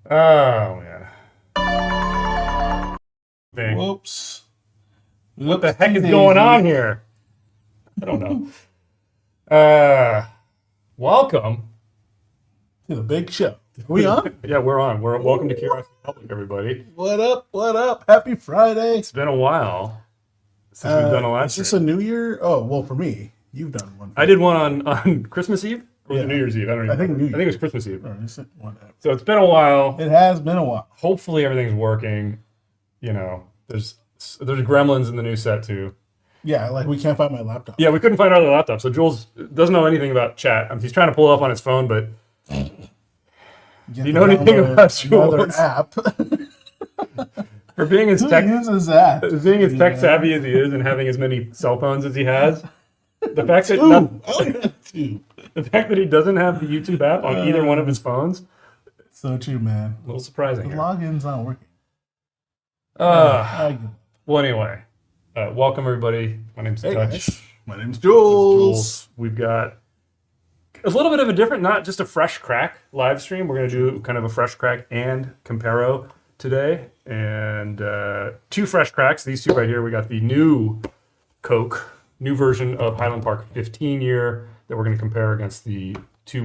Oh man. Whoops. What the heck is going on here? I don't know. Welcome to the big show. Are we on? Yeah, we're on. Welcome to Curiosity Public, everybody. What up? What up? Happy Friday. It's been a while since we've done a live stream. Is this stream. a New Year? Oh, well, for me, you've done one. I did one on Christmas Eve or New Year's Eve. I don't know. I think it was Christmas Eve. Whatever. So it's been a while. It has been a while. Hopefully everything's working. You know, there's gremlins in the new set too. Yeah, like we can't find my laptop. Yeah, we couldn't find our other laptop. So Jules doesn't know anything about chat. He's trying to pull it up on his phone, but do you know anything about Jules? App. For being as tech savvy as he is and having as many cell phones as he has, the fact that the fact that he doesn't have the YouTube app on either one of his phones, so true, man. A little surprising. The login's not working. Well, anyway, welcome everybody. My name's Touch. My name's Jules. We've got a little bit of a different, not just a fresh crack live stream. We're going to do kind of a fresh crack and comparo today, and two fresh cracks. These two right here. We got the new Coke, new version of Highland Park 15 year that we're going to compare against the two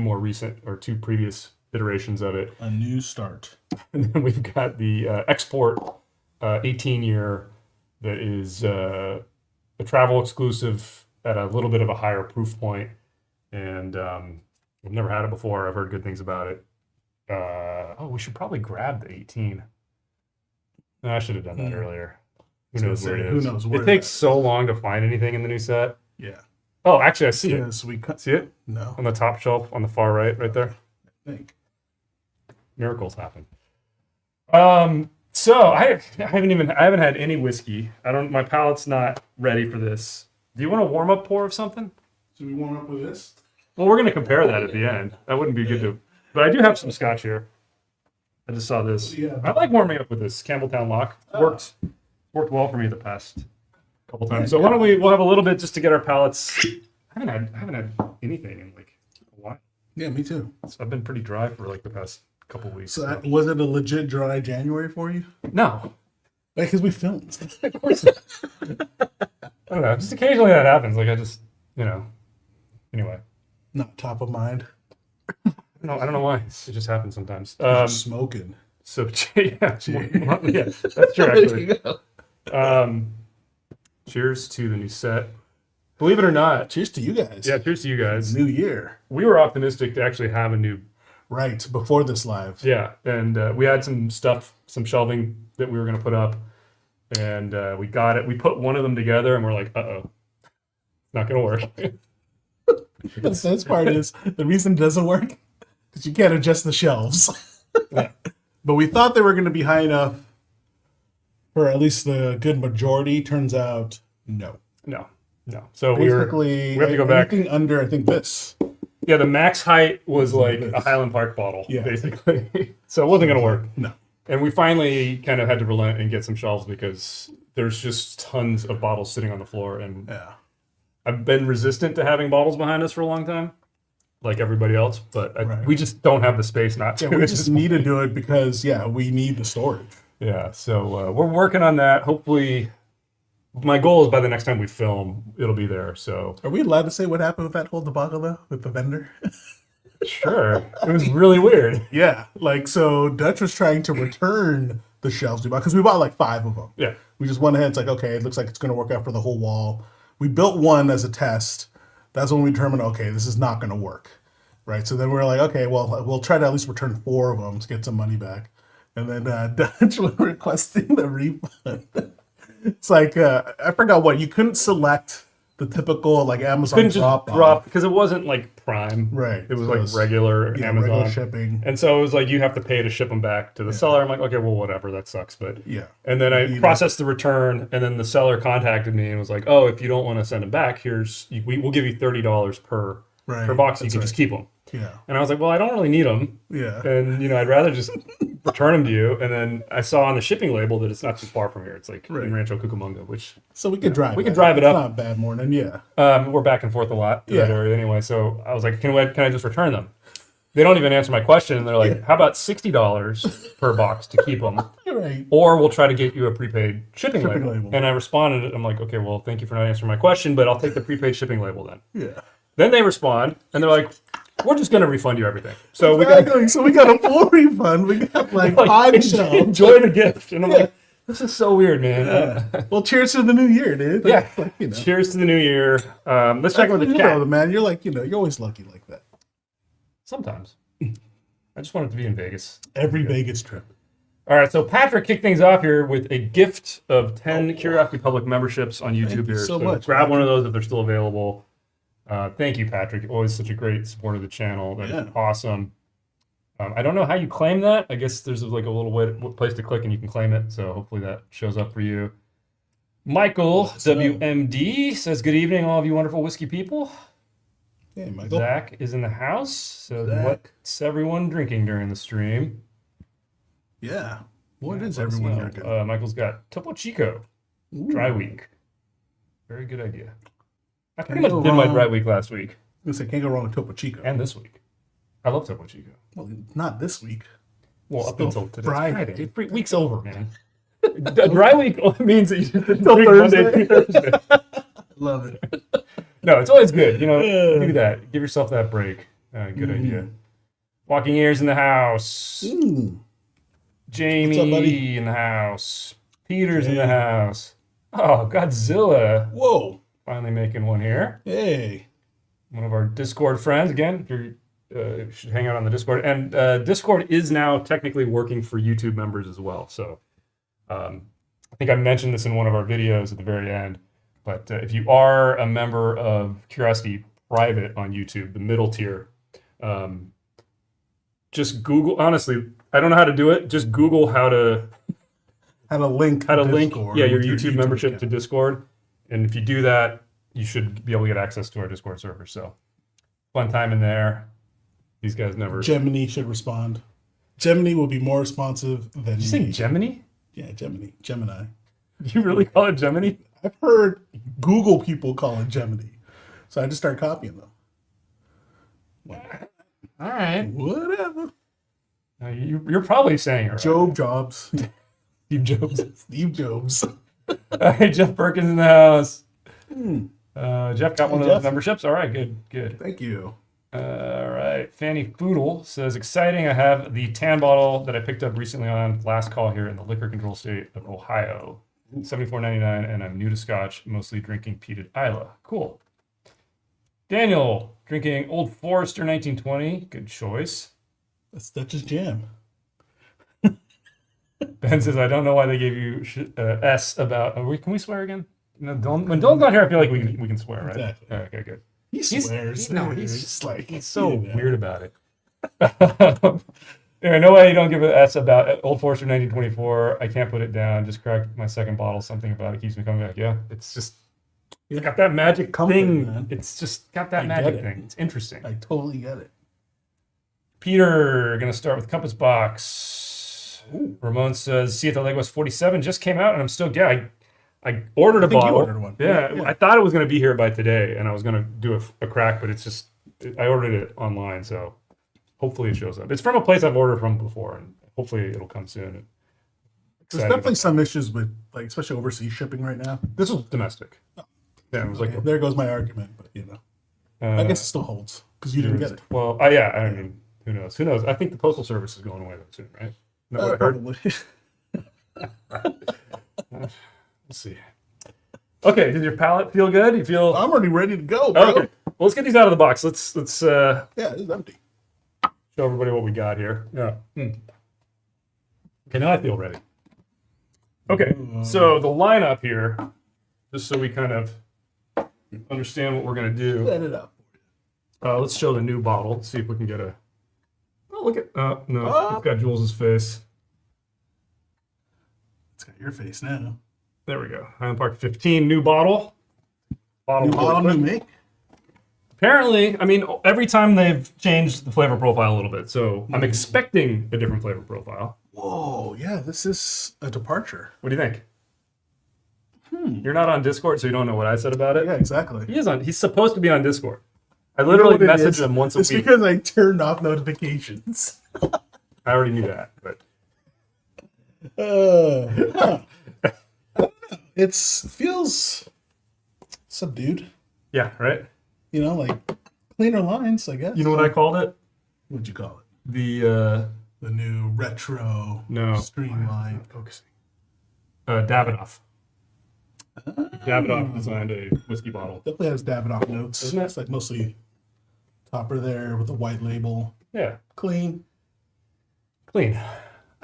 previous iterations of it. A new start. And then we've got the export 18 year that is a travel exclusive at a little bit of a higher proof point, and I've never had it before. I've heard good things about it. We should probably grab the 18. No, I should have done that earlier. Who knows where it is? Who knows where it takes so long to find anything in the new set. Yeah. Oh, actually, I see it. See it? No. On the top shelf, on the far right there. I think. Miracles happen. So I haven't had any whiskey. My palate's not ready for this. Do you want a warm up pour of something? Should we warm up with this? Well, we're gonna compare that at the end. That wouldn't be good to. But I do have some scotch here. I just saw this. Yeah. I like warming up with this Campbelltown Lock. Worked well for me the past couple times. So why don't we'll have a little bit just to get our palates. I haven't had anything in like a while. Yeah, me too. So I've been pretty dry for like the past couple weeks. So was it a legit dry January for you? No. Because we filmed. Of course. I don't know. Just occasionally that happens. Like I just, anyway. Not top of mind. No, I don't know why. It just happens sometimes. Smoking. So yeah, that's true actually. Cheers to the new set. Believe it or not. Cheers to you guys. Yeah, cheers to you guys. New year. We were optimistic to actually have a new. Right, before this live. Yeah, and we had some shelving that we were going to put up, and we got it. We put one of them together, and we're like, uh-oh, not going to work. The saddest part is, the reason it doesn't work, because you can't adjust the shelves. Yeah. But we thought they were going to be high enough for at least the good majority. Turns out, no. So basically, we have to go back. Anything under, I think, this. Yeah, the max height was like a Highland Park bottle, basically. So it wasn't going to work. No. And we finally kind of had to relent and get some shelves because there's just tons of bottles sitting on the floor. And I've been resistant to having bottles behind us for a long time, like everybody else. But we just don't have the space not to. Yeah, we just need to do it because, we need the storage. Yeah, so we're working on that. Hopefully, my goal is by the next time we film, it'll be there. So, are we allowed to say what happened with that whole debacle though with the vendor? Sure, it was really weird. Yeah, so Dutch was trying to return the shelves we bought because we bought like 5 of them. Yeah, we just went ahead. It's like, okay, it looks like it's going to work out for the whole wall. We built one as a test. That's when we determined, okay, this is not going to work, right? So then we were like, okay, well, we'll try to at least return 4 of them to get some money back. And then Dutch was requesting the refund. It's like, I forgot what, you couldn't select the typical like Amazon drop because it wasn't like Prime. Right. It was like regular Amazon. Regular shipping. And so it was like you have to pay to ship them back to the seller. I'm like, okay, well, whatever, that sucks. But yeah. And then I processed the return, and then the seller contacted me and was like, oh, if you don't want to send them back, we'll give you $30 per box. You can just keep them. Yeah. And I was like, well, I don't really need them. Yeah. And I'd rather just return them to you. And then I saw on the shipping label that it's not too far from here. It's like in Rancho Cucamonga, which so we could drive. We could drive it up. It's not bad morning. Yeah. We're back and forth a lot to that area anyway. So I was like, can I just return them? they don't even answer my question, and they're like, "How about $60 per box to keep them, Right. or we'll try to get you a prepaid shipping Shipping label." label. And I responded, I'm like, "Okay, well, thank you for not answering my question, but I'll take the prepaid shipping label then." Yeah. Then they respond, and they're like, "We're just going to refund you everything." So So we got a full refund. We got like 5 shells. enjoy the gift, and I'm like, "This is so weird, man." Yeah. Well, cheers to the new year, dude. Yeah. Like, you know. Cheers to the new year. Let's check in with the You chat. know, man. You're like, you're always lucky like that. Sometimes. I just want it to be in Vegas. Every Vegas trip. All right, so Patrick kicked things off here with a gift of 10 Curiosity Public memberships on YouTube Thank you here. so much, grab one of those if they're still available. Thank you, Patrick. Always such a great supporter of the channel. That's awesome. I don't know how you claim that. I guess there's like a little place to click and you can claim it. So hopefully that shows up for you. Michael WMD says, "Good evening, all of you wonderful whiskey people." Hey, Michael. Zach is in the house. So Zach. what's everyone drinking during the stream? Yeah. What is Let us everyone know. drinking? Michael's got Topo Chico Dry Week. Very good idea. I pretty much did my dry week last week. I was gonna say, can't go wrong with Topo Chico. And this week. I love Topo Chico. Well, not this week. Well, up Still until today. Friday. Week's over, man. The dry week only means that you just drink Thursday. Monday through Thursday. Love it. No, it's always good. You know, do that. Give yourself that break. Good idea. Walking Ears in the house. Jamie What's up, buddy? in the house. Peter's in the house. Oh, Godzilla. Whoa. Finally making one here. Hey. One of our Discord friends. Again, if you should hang out on the Discord. And Discord is now technically working for YouTube members as well. So I think I mentioned this in one of our videos at the very end. But if you are a member of Curiosity Private on YouTube, the middle tier, just Google. Honestly, I don't know how to do it. Just Google how to link. your with YouTube membership account. to Discord. And if you do that, you should be able to get access to our Discord server. So fun time in there. These guys never. Gemini should respond. Gemini will be more responsive than Did you say Gemini? Yeah, Gemini. You really call it Gemini? I've heard Google people call it Gemini, so I just start copying them. All right. Whatever. You're probably saying it right. Job Jobs. Steve Jobs. Steve Jobs. All right, Jeff Perkins in the house. Jeff got one of those Jeff. memberships. All right, good. Thank you. All right. Fanny Foodle says, "Exciting. I have the tan bottle that I picked up recently on last call here in the liquor control state of Ohio. $74.99, and I'm new to Scotch, mostly drinking peated Isla. Cool. Daniel, drinking Old Forester 1920. Good choice. That's Dutch's jam. Ben says, I don't know why they gave you S about. Can we swear again? No, when Dylan's not here, I feel like we can swear, right? Exactly. Okay, good. He swears. He's just like he's so weird about it. Yeah, no way you don't give an S about Old Forester 1924. I can't put it down. Just cracked my second bottle. Something about it keeps me coming back. Yeah, it's just it's got that magic thing. Man. It's just got that magic thing. It's interesting. I totally get it. Peter, gonna start with Compass Box. Ooh. Ramon says, "See at the Legos 47 just came out, and I'm still I ordered a think you bottle. ordered one. Yeah, Yeah. I thought it was gonna be here by today, and I was gonna do a crack, but it's just I ordered it online, so hopefully it shows up. It's from a place I've ordered from before, and hopefully it'll come soon. There's Excited definitely about some issues with, like, especially overseas shipping right now. that. This was domestic. Yeah, it was like There goes my argument, but I guess it still holds because you didn't get it. Well, I mean, who knows? Who knows? I think the postal service is going away soon, right? No, what I heard. Probably. We'll see. Okay, does your palate feel good? You feel? I'm already ready to go, bro. Okay, well, let's get these out of the box. Let's Yeah, it's empty. show everybody what we got here. Yeah. Okay, now I feel ready. Okay, so the lineup here, just so we kind of understand what we're gonna do. Set it up. Let's show the new bottle. Let's see if we can get a. Oh, look at. No, it's got Jules's face. It's got your face now. There we go. Highland Park 15, new bottle. New make. Apparently, I mean, every time they've changed the flavor profile a little bit, so I'm expecting a different flavor profile. Whoa, yeah, this is a departure. What do you think? You're not on Discord, so you don't know what I said about it. Yeah, exactly. He is on. He's supposed to be on Discord. I You know literally what it message is? them once a It's week. because I turned off notifications. I already knew that, but Huh. It feels subdued. yeah, right. You know, like cleaner lines, I guess. You know what I called it? What'd you call it? The new retro no streamline. focusing. Davidoff. Davidoff designed a whiskey bottle. Definitely has Davidoff notes. Doesn't it? It's like mostly topper there with the white label. Yeah, Clean. clean.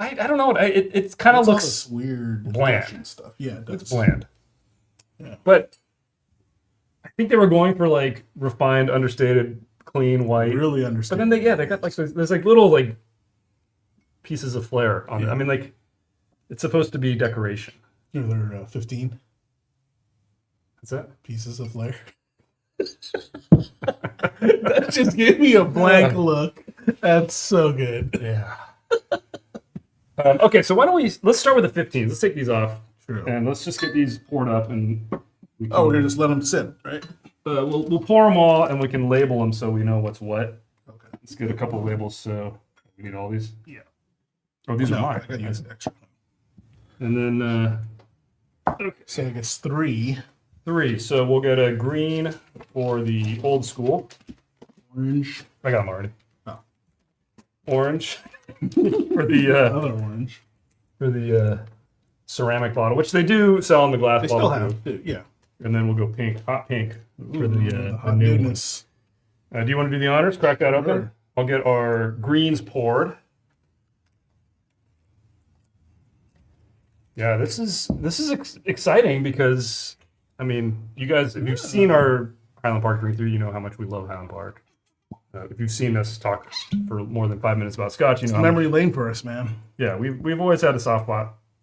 I don't know. It kind of It's all looks this weird bland. Russian stuff. Yeah, it does. it's bland. Yeah. But I think they were going for like refined, understated, clean white. Really But understand. then they got like there's like little like pieces of flair on it. Yeah. I mean, like it's supposed to be decoration. They're 15 Is that? pieces of flair. That just gave me a blank look. That's so good. Yeah. Okay, so why don't let's start with the 15s. Let's take these off True. and let's just get these poured up and we can, Oh, we're gonna just let them sit, right? we'll pour them all and we can label them so we know what's what. Okay. Let's get a couple of labels. So we need all these. Yeah. Oh, these are No, I mine. gotta use extra. And then okay, So I guess 3. 3. So we'll get a green for the old school. Orange. I got them already. Oh. Orange for the Another orange. ceramic bottle, which they do sell in the glass They bottle still too. have. Too. Yeah. And then we'll go pink, hot pink for the hot new one. goodness. Do you want to do the honors? Crack that open. Sure. I'll get our greens poured. Yeah, this is exciting because I mean, you guys, if you've seen our Highland Park drink through, you know how much we love Highland Park. If you've seen us talk for more than 5 minutes about Scotch, you know. It's memory lane for us, man. Yeah, we've always had a soft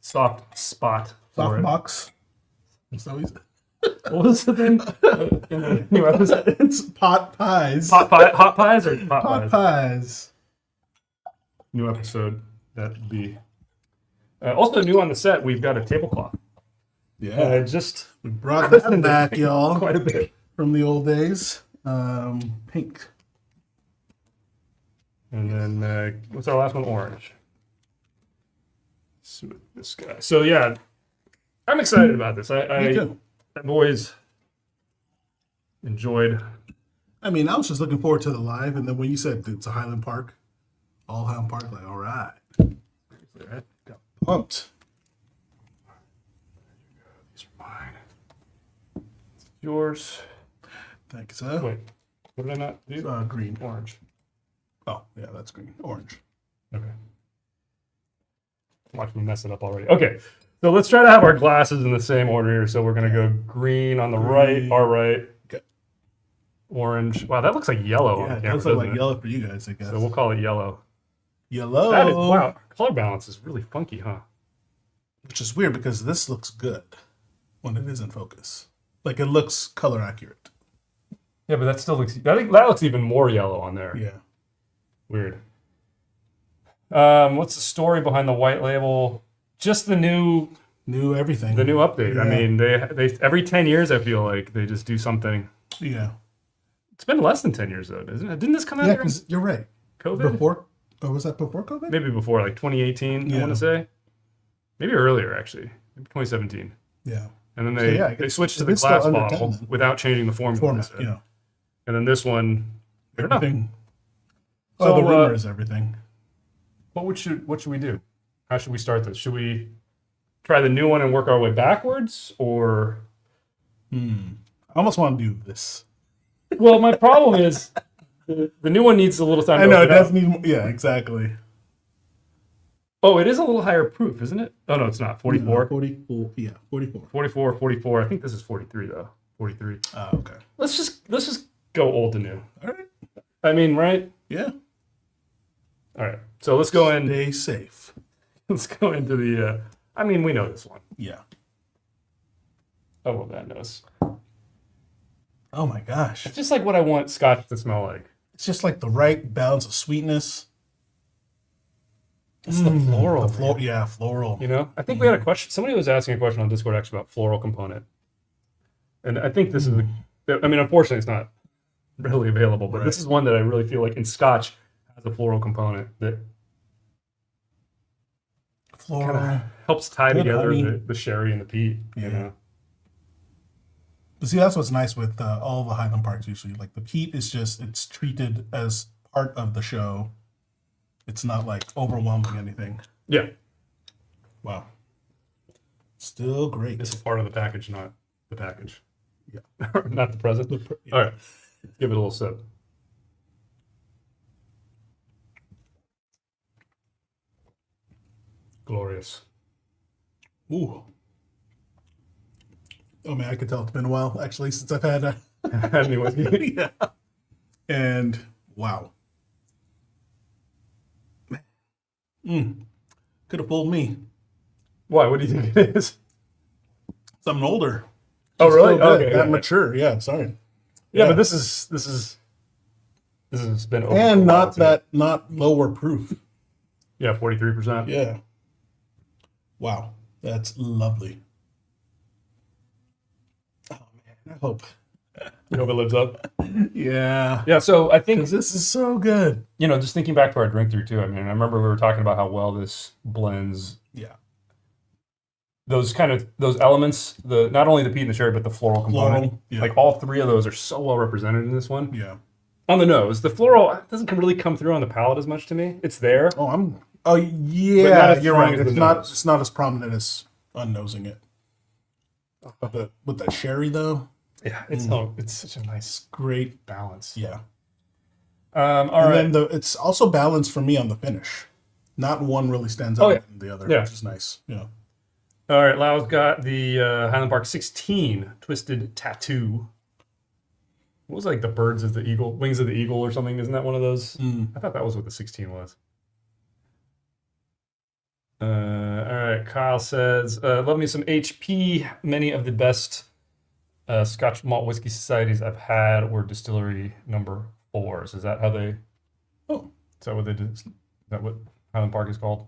spot for Soft it. box. So he's What was the thing? In the new episode? it's pot pies. Hot pies or pot Pot pies? pies. New episode. That'd be. Also new on the set, we've got a tablecloth. Yeah. Just We brought that back, y'all, quite a bit. from the old days. Pink. And then what's our last one? Orange. See what this guy. So yeah, I'm excited about this. Me too. I've always enjoyed. I mean, I was just looking forward to the live, and then when you said it's a Highland Park, all Highland Park, like, all right. Got pumped. These are mine. It's yours. Thank you, sir. Wait, what did I not do? Green. Orange. Oh, yeah, that's green. Orange. Okay. Watch me mess it up already. Okay, so let's try to have our glasses in the same order here. So we're gonna go green on the right, Green. our right. Okay. Orange. Wow, that looks like yellow on Yeah, the it camera. does look like doesn't it? yellow for you guys, I guess. So we'll call it yellow. Yellow. That is wow. Color balance is really funky, huh? Which is weird because this looks good when it is in focus. Like, it looks color accurate. Yeah, but that still looks. I think that looks even more yellow on there. Yeah. Weird. What's the story behind the white label? Just the new Everything. the new update. I Yeah. mean, they every 10 years I feel like they just do something. Yeah. It's been less than 10 years though, isn't it? Didn't this come out Yeah, during because you're right. COVID? Before, or was that before COVID? Maybe before, like 2018, I Yeah. want to say. Maybe earlier, actually. Maybe 2017. Yeah. And then So, they, yeah, they switched to the it's still glass under bottle 10 then. without changing the formula. Format, they said. yeah. And then this one, I don't know. Everything. So, Oh, the rumor is everything. What should we do? How should we start this? Should we try the new one and work our way backwards, or? I almost want to do this. Well, my problem is the new one needs a little time. I to know, it open up. does need, yeah, exactly. Oh, it is a little higher proof, isn't it? Oh no, it's not. 44. No, 44. Yeah, 44. 44, 44. I think this is 43 though. 43. Oh, okay. Let's just go old to new. All right. I mean, right? Yeah. All right. So let's go in. Stay safe. Let's go into the. I mean, we know this one. Yeah. Oh well, that knows. Oh my gosh. It's just like what I want Scotch to smell like. It's just like the right balance of sweetness. It's the floral. Yeah, floral. You know, I think we had a question. Somebody was asking a question on Discord actually about floral component, and I think this is. I mean, unfortunately, it's not readily available. But this is one that I really feel like in Scotch has a floral component that Floral. kind of helps tie Good together honey. the sherry and the peat. You Yeah. know? But see, that's what's nice with all the Highland Parks usually. Like the peat is just, it's treated as part of the show. It's not like overwhelming anything. Yeah. Wow. Still great. This is part of the package, not the package. Yeah. Not the present. Yeah. All right. Give it a little sip. Glorious. Ooh. Oh man, I could tell it's been a while actually since I've had Had any whiskey? yeah. And wow. Could have fooled me. Why? What do you think it is? Something older. Oh, really? Still good. Okay. That Yeah. mature. Yeah, sorry. Yeah, but this has been over for a And while, not too. that, not lower proof. Yeah, 43%. Yeah. Wow. That's lovely. Oh man, I hope. You hope it lives up. Yeah. Yeah, so I think, Because this is so good. just thinking back to our drink through too. I mean, I remember we were talking about how well this blends Yeah. those elements, the not only the peat and the sherry, but the floral component. Floral, yeah. Like all three of those are so well represented in this one. Yeah. On the nose, the floral doesn't really come through on the palate as much to me. It's there. Oh, But not yeah, as you're strong right. as the nose. It's not as prominent as unnosing it. But with that sherry though, Yeah, it's such a nice great. balance. Yeah. All And right. then it's also balanced for me on the finish. Not one really stands Oh, out yeah. than the other, Yeah. which is nice. Yeah. All right, Lau's got the Highland Park 16 Twisted Tattoo. What was like the birds of the eagle, wings of the eagle or something? Isn't that one of those? I thought that was what the 16 was. All right, Kyle says, love me some HP. Many of the best Scotch malt whiskey societies I've had were distillery number 4s. Is that how they, Oh, is that what they did? Is that what Highland Park is called?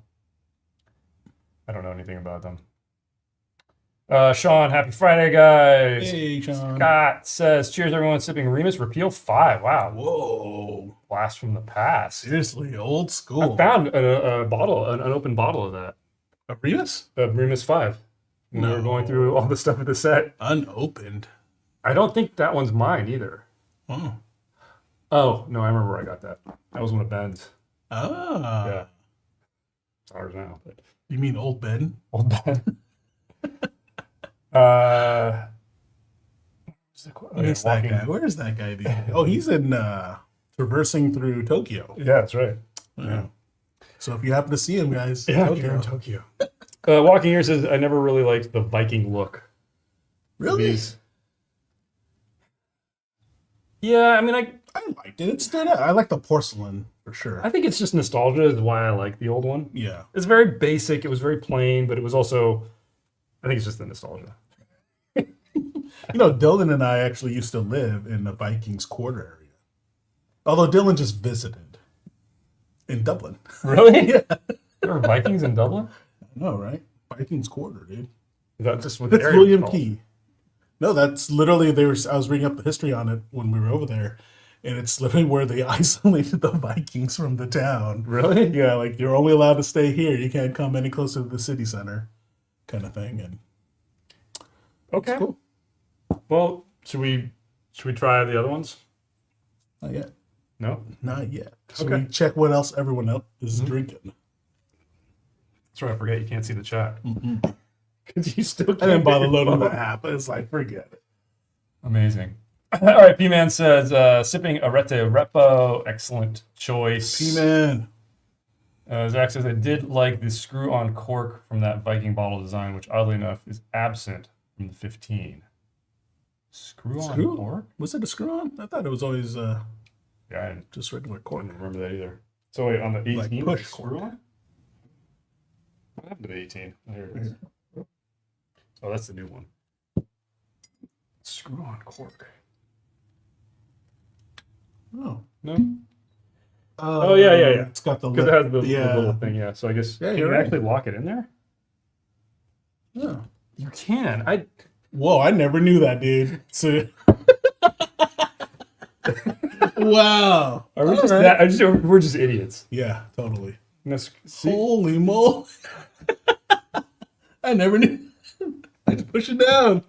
I don't know anything about them. Sean, happy Friday, guys. hey, Sean. Scott says, cheers, everyone. Sipping Remus Repeal 5. Wow. Whoa. Blast from the past. Seriously, old school. I found a bottle, an open bottle of that, A Remus? of Remus 5. When we were going through all the stuff with the set. Unopened. I don't think that one's mine either. Oh. Oh, no, I remember where I got that. That was one of Ben's. Ah. Yeah. It's ours now, but You mean old Ben? old Ben. Where's that guy? Where's that guy these days? Oh, he's in traversing through Tokyo. Yeah, that's right. Yeah. So if you happen to see him, guys, Yeah, Tokyo. you're in Tokyo. Walking here says, I never really liked the Viking look. Really? These. Yeah, I mean, I liked it. It stood out. I like the porcelain for sure. I think it's just nostalgia is why I like the old one. Yeah. It's very basic. It was very plain, but it was also, I think it's just the nostalgia. You know, Dylan and I actually used to live in the Vikings Quarter area. Although Dylan just visited in Dublin. Really? Yeah. There were Vikings in Dublin? I know, right? Vikings Quarter, dude. Is that just what That's the area was William called? Key. No, that's literally I was reading up the history on it when we were over there, and it's literally where they isolated the Vikings from the town. Really? Yeah, like you're only allowed to stay here. You can't come any closer to the city center, kind of thing. And Okay. it's cool. Well, should we try the other ones? Not yet. No? Not yet. So Okay. we check what else everyone else is drinking. That's right. I forget you can't see the chat. Because you still can't I didn't bother get your loading the phone. app. It's like, forget it. Amazing. All right, P-Man says, sipping Arete Repo, excellent choice. P-Man. Zach says, I did like the screw-on cork from that Viking bottle design, which oddly enough is absent from the 15. Screw-on cork? Was it a screw on? I thought it was always Yeah, I just regular cork. didn't remember that either. So wait, on the 18, Like push screw-on? What happened to the 18? Oh, here it is. Oh, that's the new one. Screw-on cork. Oh. No? Oh, yeah. It's got the Because lip. it has the little thing, yeah. So I guess Yeah, can you're you right. actually lock it in there? Yeah. You can. Whoa, I never knew that, dude. So Wow. Are we All just right. that? We're just idiots. Yeah, totally. See? Holy moly. I never knew. I just push it down.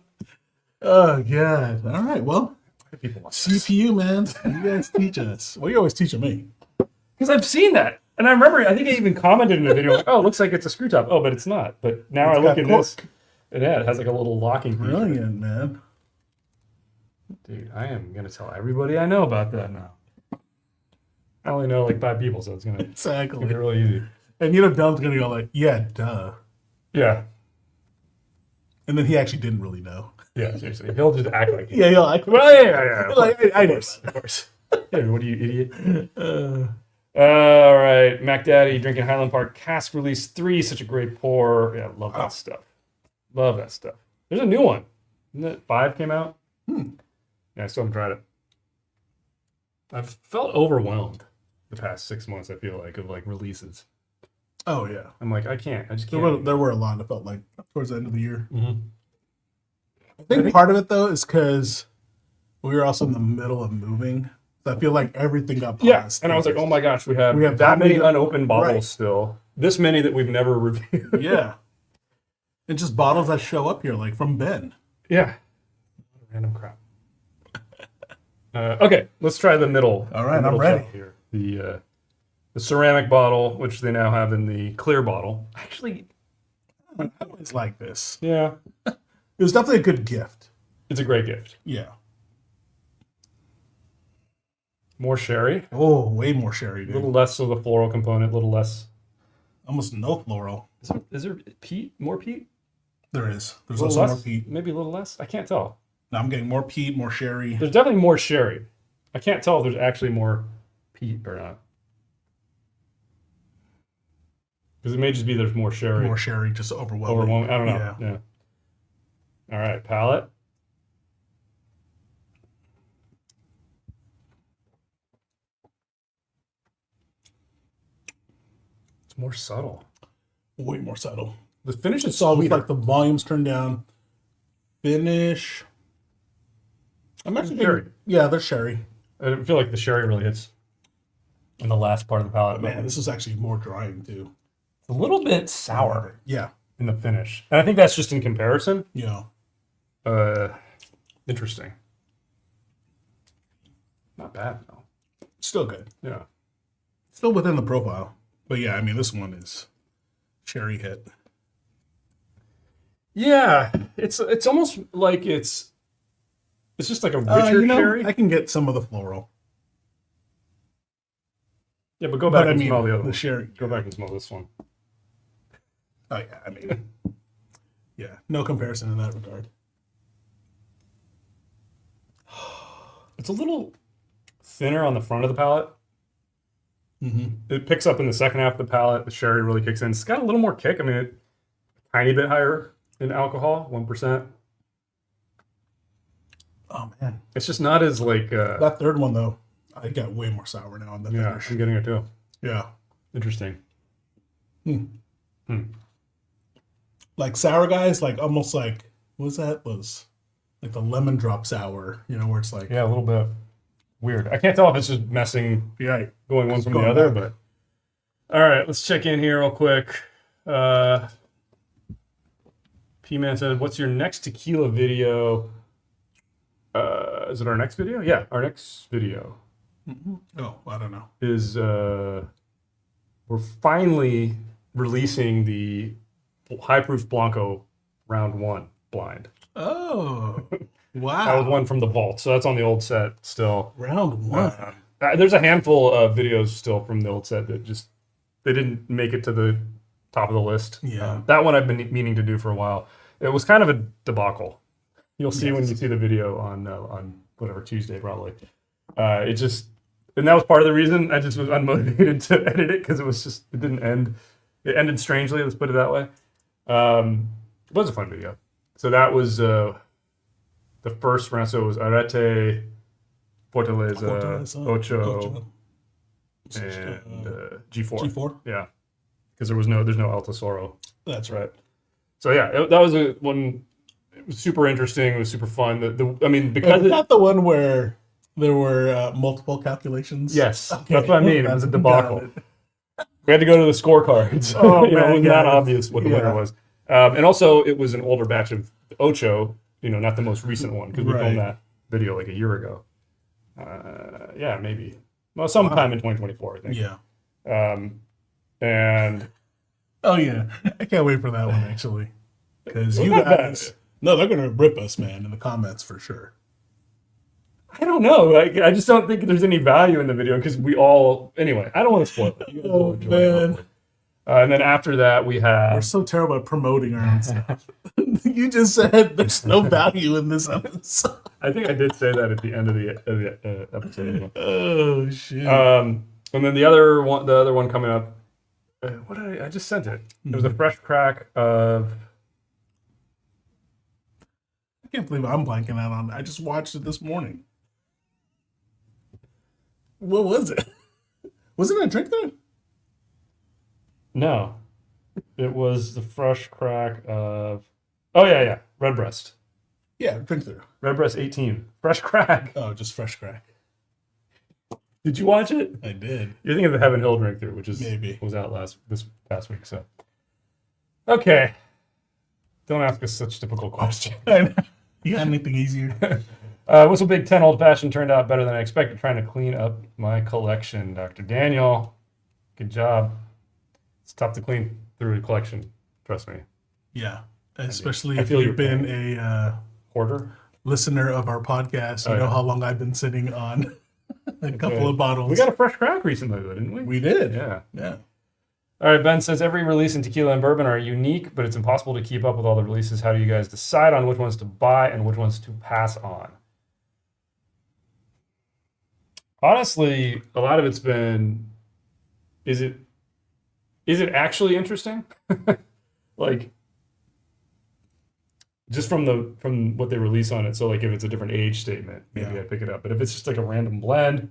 Oh, God. All right. Well, People watch CPU, man. You guys teach us. Well, you're always teaching me. because I've seen that, and I remember. I think I even commented in the video like, "Oh, it looks like it's a screw top." Oh, but it's not. But now It's I look got in cork. this, and yeah, it has like a little locking feature. Brilliant, man. Dude, I am gonna tell everybody I know about that now. I only know like 5 people, so it's gonna Exactly. be really easy. And you know, Dom's going to go like, yeah, duh. Yeah, And then he actually didn't really know. yeah. Seriously, he'll just act like Yeah, yeah. Like, Well, yeah. like, I know. Of course. Hey, what are you, idiot? All right, Mac Daddy drinking Highland Park Cask Release 3. Such a great pour. Yeah, love that stuff. Love that stuff. There's a new one. Isn't it 5 came out? Yeah, I still haven't tried it. I've felt overwhelmed the past 6 months, I feel like, of like releases. Oh, yeah. I'm like, I just There can't. were a lot that felt like towards the end of the year. Mhm. I think part of it, though, is because we were also in the middle of moving. So I feel like everything got paused. Yeah, and I was like, oh my gosh, we have that that many many- unopened bottles right. still. This many that we've never reviewed. Yeah. And just bottles that show up here, like from Ben. Yeah. Random crap. Okay, let's try the middle. All right, the middle I'm ready. shelf here. The ceramic bottle, which they now have in the clear bottle. Actually, I always like this. yeah, It was definitely a good gift. it's a great gift. Yeah. More sherry, Oh, way more sherry, a dude. little less of the floral component, a little less. Almost no floral. Is there peat? More peat? There is. There's A little also less? more peat. Maybe a little less? I can't tell. Now I'm getting more peat, more sherry. There's definitely more sherry. I can't tell if there's actually more peat or not. Because it may just be there's more sherry. More sherry, just overwhelming. Overwhelming. I don't know. Yeah. All right, palate. It's more subtle. Way more subtle. The finish is It's always sweeter. like the volume's turned down. Finish. I'm actually Sherry. Yeah, there's sherry. I feel like the sherry really hits in the last part of the palate. Man, this is actually more drying too. It's a little bit sour Yeah. in the finish. And I think that's just in comparison. Yeah. Interesting. Not bad, though. Still good. Yeah. Still within the profile. But yeah, I mean, this one is cherry hit. Yeah, it's almost like it's just like a richer cherry. I can get some of the floral. Yeah, but go back But I and mean, smell the other the one. sherry. Go back and smell this one. Oh yeah, I mean, yeah, no comparison in that regard. It's a little thinner on the front of the palate. Mm-hmm. It picks up in the second half of the palate. The sherry really kicks in. It's got a little more kick. I mean, a tiny bit higher in alcohol, 1%. Oh man, It's just not as like. that third one though, I got way more sour now on the Yeah, finish. I'm getting it too. Yeah, Interesting. like sour guys, like almost like what was that? Was like the lemon drop sour, you know, where it's like Yeah, a little bit weird. I can't tell if it's just messing, yeah, going one from the going other, back. but. All right, let's check in here real quick. P-Man said, what's your next tequila video? Is it our next video? Yeah, our next video oh, I don't know. is we're finally releasing the high proof Blanco round 1 blind. Oh, That was wow, one from the vault, so that's on the old set still. round one. There's a handful of videos still from the old set that just they didn't make it to the top of the list. Yeah. That one I've been meaning to do for a while. It was kind of a debacle. You'll see when you see the video on whatever Tuesday probably. It just and that was part of the reason I just was unmotivated to edit it because it didn't end. It ended strangely. Let's put it that way. It was a fun video. So that was the first round. So it was Arete, Fortaleza, Ocho, and G4. G4. Yeah, because there's no El Tesoro. That's right. So yeah, that was one. It was super interesting. It was super fun. I mean, because Is that the one where There were multiple calculations. Yes, Okay. that's what I mean. It was a Got debacle. it. We had to go to the scorecards. Oh, You know, man, it was yeah, not obvious what the winner was. And also, it was an older batch of Ocho, you know, not the most recent one, because we Right. filmed that video like a year ago. Yeah, maybe. Well, sometime in 2024, I think. Yeah. And Oh yeah, I can't wait for that one actually, because It you was not guys. No, they're gonna rip us, man, in the comments for sure. I don't know. Like, I just don't think there's any value in the video because we all. Anyway, I don't want to spoil it. You guys will Oh enjoy it, man, hopefully. And then after that, we we're have. so terrible at promoting our own stuff. You just said there's no value in this episode. I think I did say that at the end of the episode. Oh shit. And then the other one coming up. What did I just sent it? It was a fresh crack of. I can't believe I'm blanking out on it. I just watched it this morning. What was it? Was it a drink there? No, it was the fresh crack of. Oh yeah, Redbreast. Yeah, drink through. Redbreast 18. Fresh crack. Oh, just fresh crack. Did you watch it? I did. You're thinking of the Heaven Hill drink through, which is Maybe. was out this past week. So, okay. Don't ask us such difficult questions. You got anything easier? Whistle Big 10 Old Fashioned turned out better than I expected. Trying to clean up my collection, Dr. Daniel. Good job. It's tough to clean through a collection. Trust me. Yeah, especially I if feel your you've been a Hoarder. listener of our podcast. You Oh, know yeah. how long I've been sitting on a couple of bottles. We got a fresh crack recently, though, didn't we? We did. Yeah. Yeah. All right, Ben says every release in tequila and bourbon are unique, but it's impossible to keep up with all the releases. How do you guys decide on which ones to buy and which ones to pass on? Honestly, a lot of it's been, is it actually interesting? Like, just from what they release on it. So like if it's a different age statement, maybe Yeah. I pick it up. But if it's just like a random blend,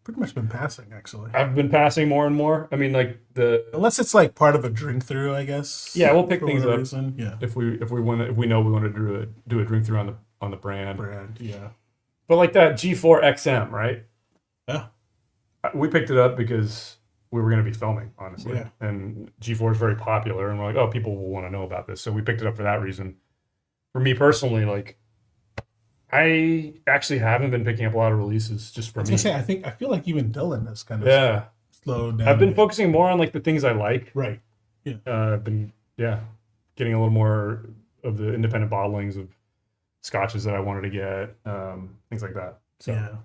Pretty much been passing, actually. I've been passing more and more. I mean, like Unless it's like part of a drink through, I guess. Yeah, we'll pick for things whatever up. reason. Yeah. if we know we want to do a drink through on the brand. Brand. Yeah. But like that G4 XM, right? Yeah. We picked it up because we were going to be filming, honestly. Yeah. And G4 is very popular, and we're like, oh, people will want to know about this. So we picked it up for that reason. For me personally, like, I actually haven't been picking up a lot of releases just for I was me. gonna say, I feel like even Dylan has kind of Yeah. slowed down. I've been focusing more on like the things I like. Right. I've been, getting a little more of the independent bottlings of scotches that I wanted to get, things like that. So. Yeah.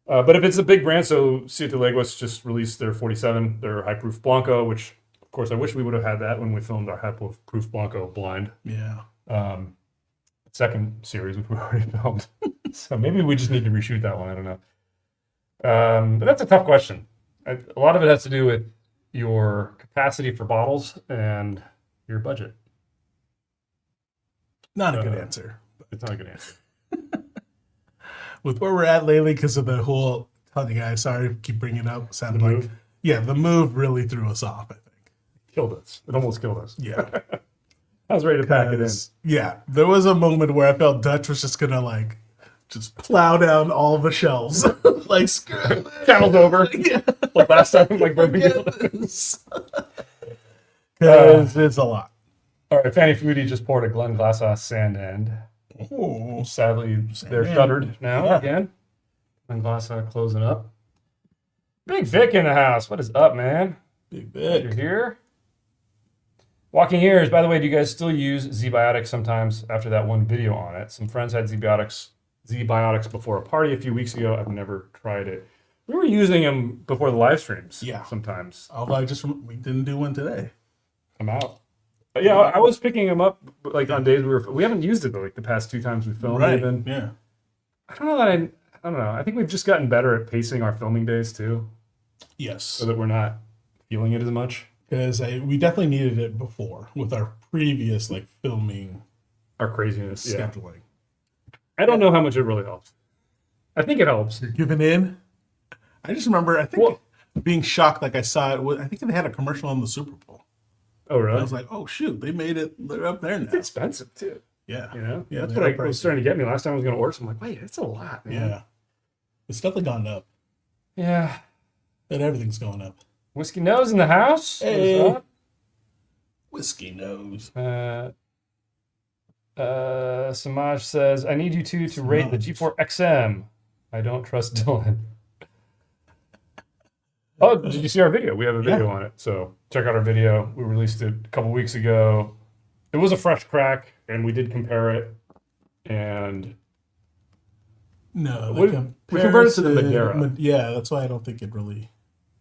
But if it's a big brand, so Siete Leguas just released their 47, their high proof Blanco, which of course I wish we would have had that when we filmed our high proof Blanco blind. Yeah. Second series, which we already filmed. So maybe we just need to reshoot that one. I don't know. But that's a tough question. A lot of it has to do with your capacity for bottles and your budget. Not a good answer. It's not a good answer. With where we're at lately, because of the whole, tell you guys, sorry to keep bringing it up. Sounded The like, move? yeah, the move really threw us off, I think. Killed us. It almost killed us. Yeah. I was ready to pack it in. Yeah, there was a moment where I felt Dutch was just gonna like just plow down all the shelves, like screw it. Channeled over. Yeah. Like last time, like when Yes. Because it's a lot. All right, Fanny Foodie just poured a Glen Glasshouse Sand End. Oh, Sadly, they're End. shuttered now Yeah. again. Glen Glasshouse closing up. Big Vic in the house. What is up, man? big You're bit. here. Walking Ears, by the way, do you guys still use Z-Biotics sometimes after that one video on it? Some friends had Z-Biotics before a party a few weeks ago. I've never tried it. We were using them before the live streams. Yeah. Sometimes. Although we didn't do one today. I'm out. But yeah, I was picking them up like on days we haven't used it though, like the past 2 times we filmed even. Yeah. I don't know that I don't know. I think we've just gotten better at pacing our filming days too, Yes. so that we're not feeling it as much. Because we definitely needed it before with our previous like filming Our craziness. Yeah. scheduling. I don't know how much it really helps. I think it helps. Giving in. I just remember being shocked. Like I saw it. I think they had a commercial on the Super Bowl. Oh I really? was like, oh shoot, they made it. They're up there now. It's expensive too. Yeah. You know, Yeah, that's they what are was pricey. starting to get me last time I was going to order. So I'm like, wait, it's a lot, man. Yeah. It's definitely gone up. Yeah. And everything's going up. Whiskey Nose in the house. Hey. What's up? Whiskey nose. Samaj says, I need you two to rate the G4 XM. I don't trust Dylan. Oh, did you see our video? We have a video on it. So check out our video. We released it a couple weeks ago. It was a fresh crack, and we did compare it. And No, we converted to the Madeira. Yeah, that's why I don't think it really.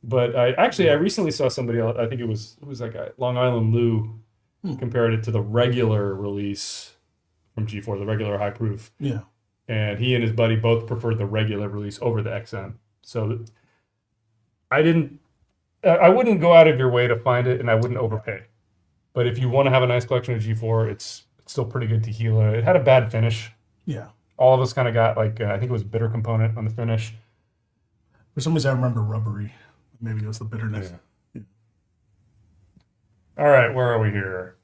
But I recently saw somebody else. I think it was like a Long Island Lou compared it to the regular release from G4, the regular high proof. Yeah. And he and his buddy both preferred the regular release over the XM. So I wouldn't go out of your way to find it, and I wouldn't overpay. But if you want to have a nice collection of G4, it's still pretty good tequila. It had a bad finish. Yeah. All of us kind of got like, I think it was a bitter component on the finish. For some reason, I remember rubbery. Maybe it was the bitterness. Yeah. All right, where are we here?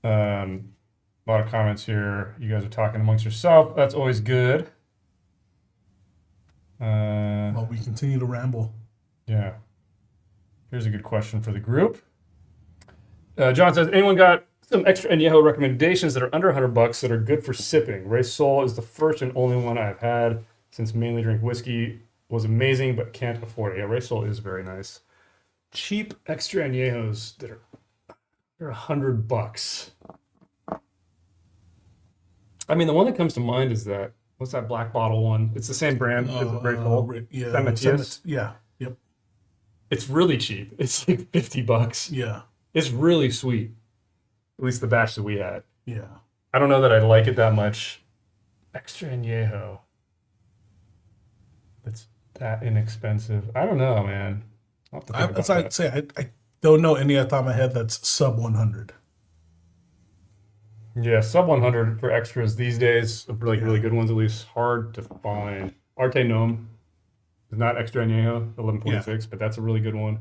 A lot of comments here. You guys are talking amongst yourself. That's always good. Well, we continue to ramble. Yeah. Here's a good question for the group. John says, anyone got some extra añejo recommendations that are under $100 that are good for sipping? Ray Sol is the first and only one I've had since mainly drink whiskey. Was amazing, but can't afford it. Yeah, Ray Sol is very nice. Cheap extra añejos that are under $100. I mean, the one that comes to mind is that, what's that black bottle one? It's the same brand as Ray Sol. Yeah. San Matias. Yeah. Yep. It's really cheap. It's like $50. Yeah. It's really sweet. At least the batch that we had. Yeah. I don't know that I like it that much. Extra añejo. That's that inexpensive. I don't know, man. I'll have to think about that. Say, I don't know any off the top of my head that's sub 100. Yeah, sub 100 for extras these days. Really good ones, at least. Hard to find. Arte Gnome is not extra añejo, 11.6, but that's a really good one.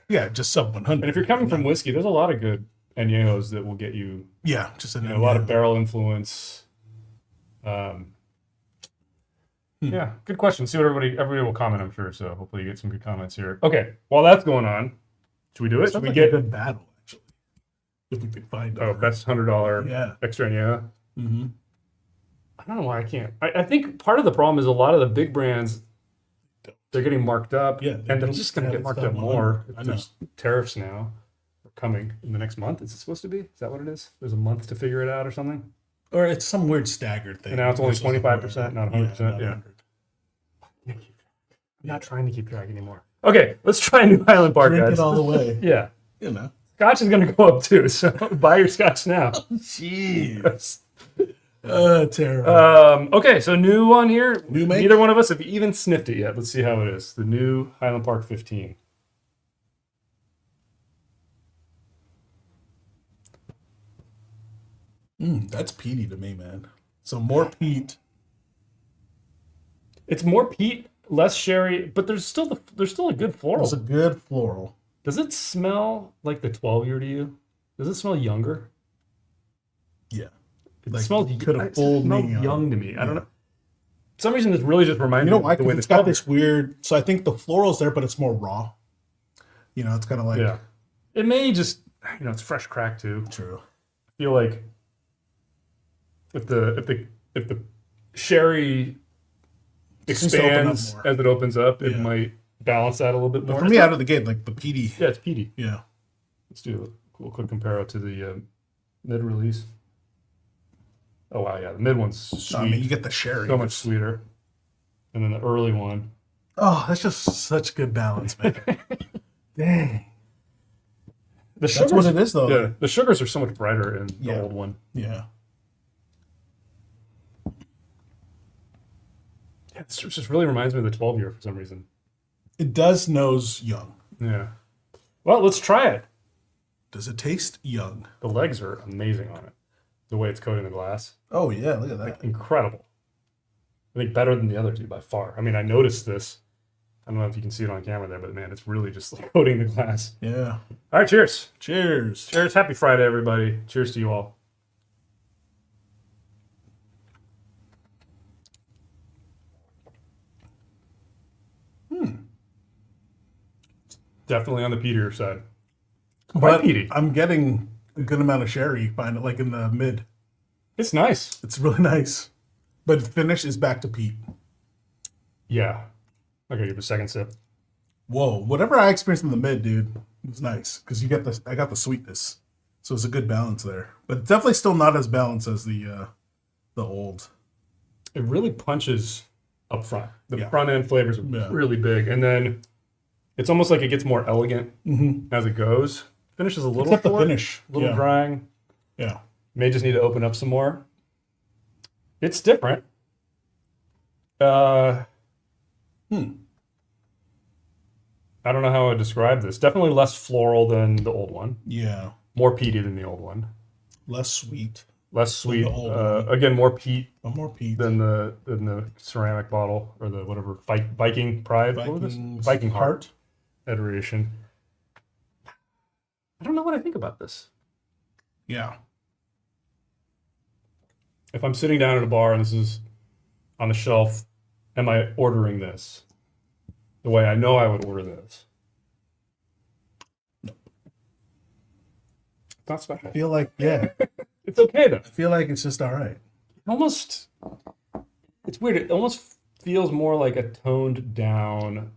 Yeah, just sub 100. And if you're coming from whiskey, there's a lot of good añejos that will get you. Yeah, just a lot of barrel influence. Yeah, good question. See what everybody will comment, I'm sure. So hopefully you get some good comments here. Okay, while that's going on, should we do it? Should we get a good battle actually? If we could find best $100 extra añejo. Mm-hmm. I don't know why I can't. I think part of the problem is a lot of the big brands, they're getting marked up, and they're just going to get marked up more. There's tariffs now coming in the next month. Is it supposed to be? Is that what it is? There's a month to figure it out or something? Or it's some weird staggered thing. And now it's only 25%, not 100%. Yeah. I'm not trying to keep track anymore. Okay, let's try a new Highland Park, Drink guys. it all the way. Yeah. You know. Scotch is going to go up too, so buy your scotch now. Jeez. Terrible. Okay, so new one here. New make? Neither one of us have even sniffed it yet. Let's see how it is. The new Highland Park 15. That's peaty to me, man. So more peat. It's more peat, less sherry, but there's still a good floral. There's a good floral. Does it smell like the 12-year to you? Does it smell younger? Yeah. It Like, smells. could have fooled me. Young to me. I don't know. For some reason, this really just reminds me why? of the way It's got this weird. So I think the floral's there, but it's more raw. You know, it's kind of like. Yeah. It may just, it's fresh crack too. True. I feel like if the sherry expands as it opens up, it might balance that a little bit more. But for me, out of the gate, like the peaty. Yeah, it's peaty. Yeah. Let's do a cool quick compare to the mid release. Oh wow, yeah, the mid one's sweet. I mean, you get the sherry. So much sweeter. And then the early one. Oh, that's just such good balance, man. Dang. That's what it is, though. Yeah, the sugars are so much brighter in the old one. Yeah. Yeah, this just really reminds me of the 12-year for some reason. It does nose young. Yeah. Well, let's try it. Does it taste young? The legs are amazing on it. The way it's coating the glass. Oh, yeah, look at that. Like, incredible. I think better than the other two by far. I mean, I noticed this. I don't know if you can see it on camera there, but man, it's really just like coating the glass. Yeah. All right, cheers. Cheers. Cheers. Happy Friday, everybody. Cheers to you all. Definitely on the peatier side. Quite But peaty. I'm getting a good amount of sherry, find it like in the mid. It's nice. It's really nice. But finish is back to peat. Yeah. I gotta give it a second sip. Whoa. Whatever I experienced in the mid, dude, it was nice. Because you get this I got the sweetness. So it's a good balance there. But it's definitely still not as balanced as the old. It really punches up front. The Yeah. front end flavors are Yeah. really big. And then it's almost like it gets more elegant as it goes. Finish is a little Except the short, finish. a little Yeah. drying. Yeah. May just need to open up some more. It's different. I don't know how I would describe this. Definitely less floral than the old one. Yeah. More peaty than the old one. Less sweet. Less sweet. the old one. Again, more peat But more peat. than the ceramic bottle or the whatever Viking Pride. What was this? Viking's Viking Heart Heart. iteration. I don't know what I think about this. Yeah. If I'm sitting down at a bar and this is on the shelf, am I ordering this the way I know I would order this? No. It's not special. I feel like, yeah. It's okay though. I feel like it's just all right. Almost, it's weird. It almost feels more like a toned down,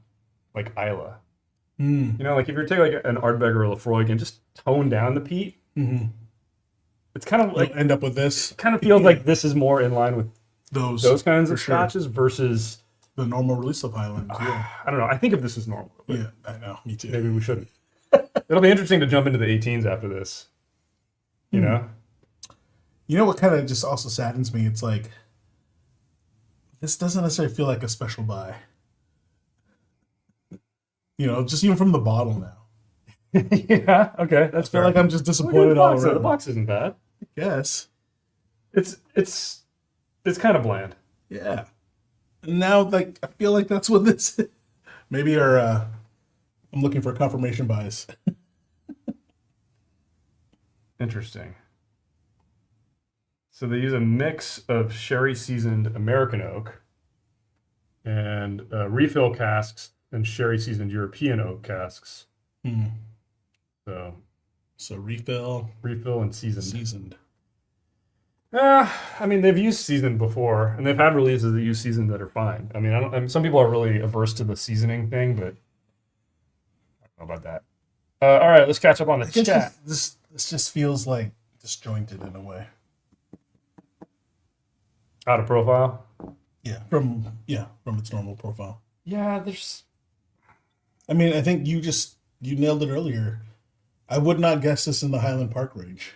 like Isla. Mm. You know, like if you're taking like an Ardbeg or a Lafroig and just tone down the peat, Mm-hmm. it's kind of like You'll end up with this. it kind of feels like this is more in line with Those kinds for of sure. scotches versus The normal release of Highlands. Yeah. I don't know. I think of this as normal. But Yeah, I know. Me too. maybe we shouldn't. It'll be interesting to jump into the 18s after this. You know? You know what kind of just also saddens me? It's like, this doesn't necessarily feel like a special buy. You know, just even from the bottle now. Yeah. Okay. That's I feel fair. like I'm just Look at disappointed the all box, though. around. The box isn't bad. Yes. It's kind of bland. Yeah. And now, like, I feel like that's what this is. Maybe I'm looking for confirmation bias. Interesting. So they use a mix of sherry seasoned American oak and refill casks and sherry seasoned European oak casks. Hmm. So refill, refill and seasoned. seasoned. I mean, they've used seasoned before, and they've had releases that use seasoned that are fine. I mean, some people are really averse to the seasoning thing, but I don't know about that. All right, let's catch up on the I guess chat. this just feels like disjointed in a way. Out of profile. Yeah, from its normal profile. Yeah, there's. I mean, I think you nailed it earlier. I would not guess this in the Highland Park range.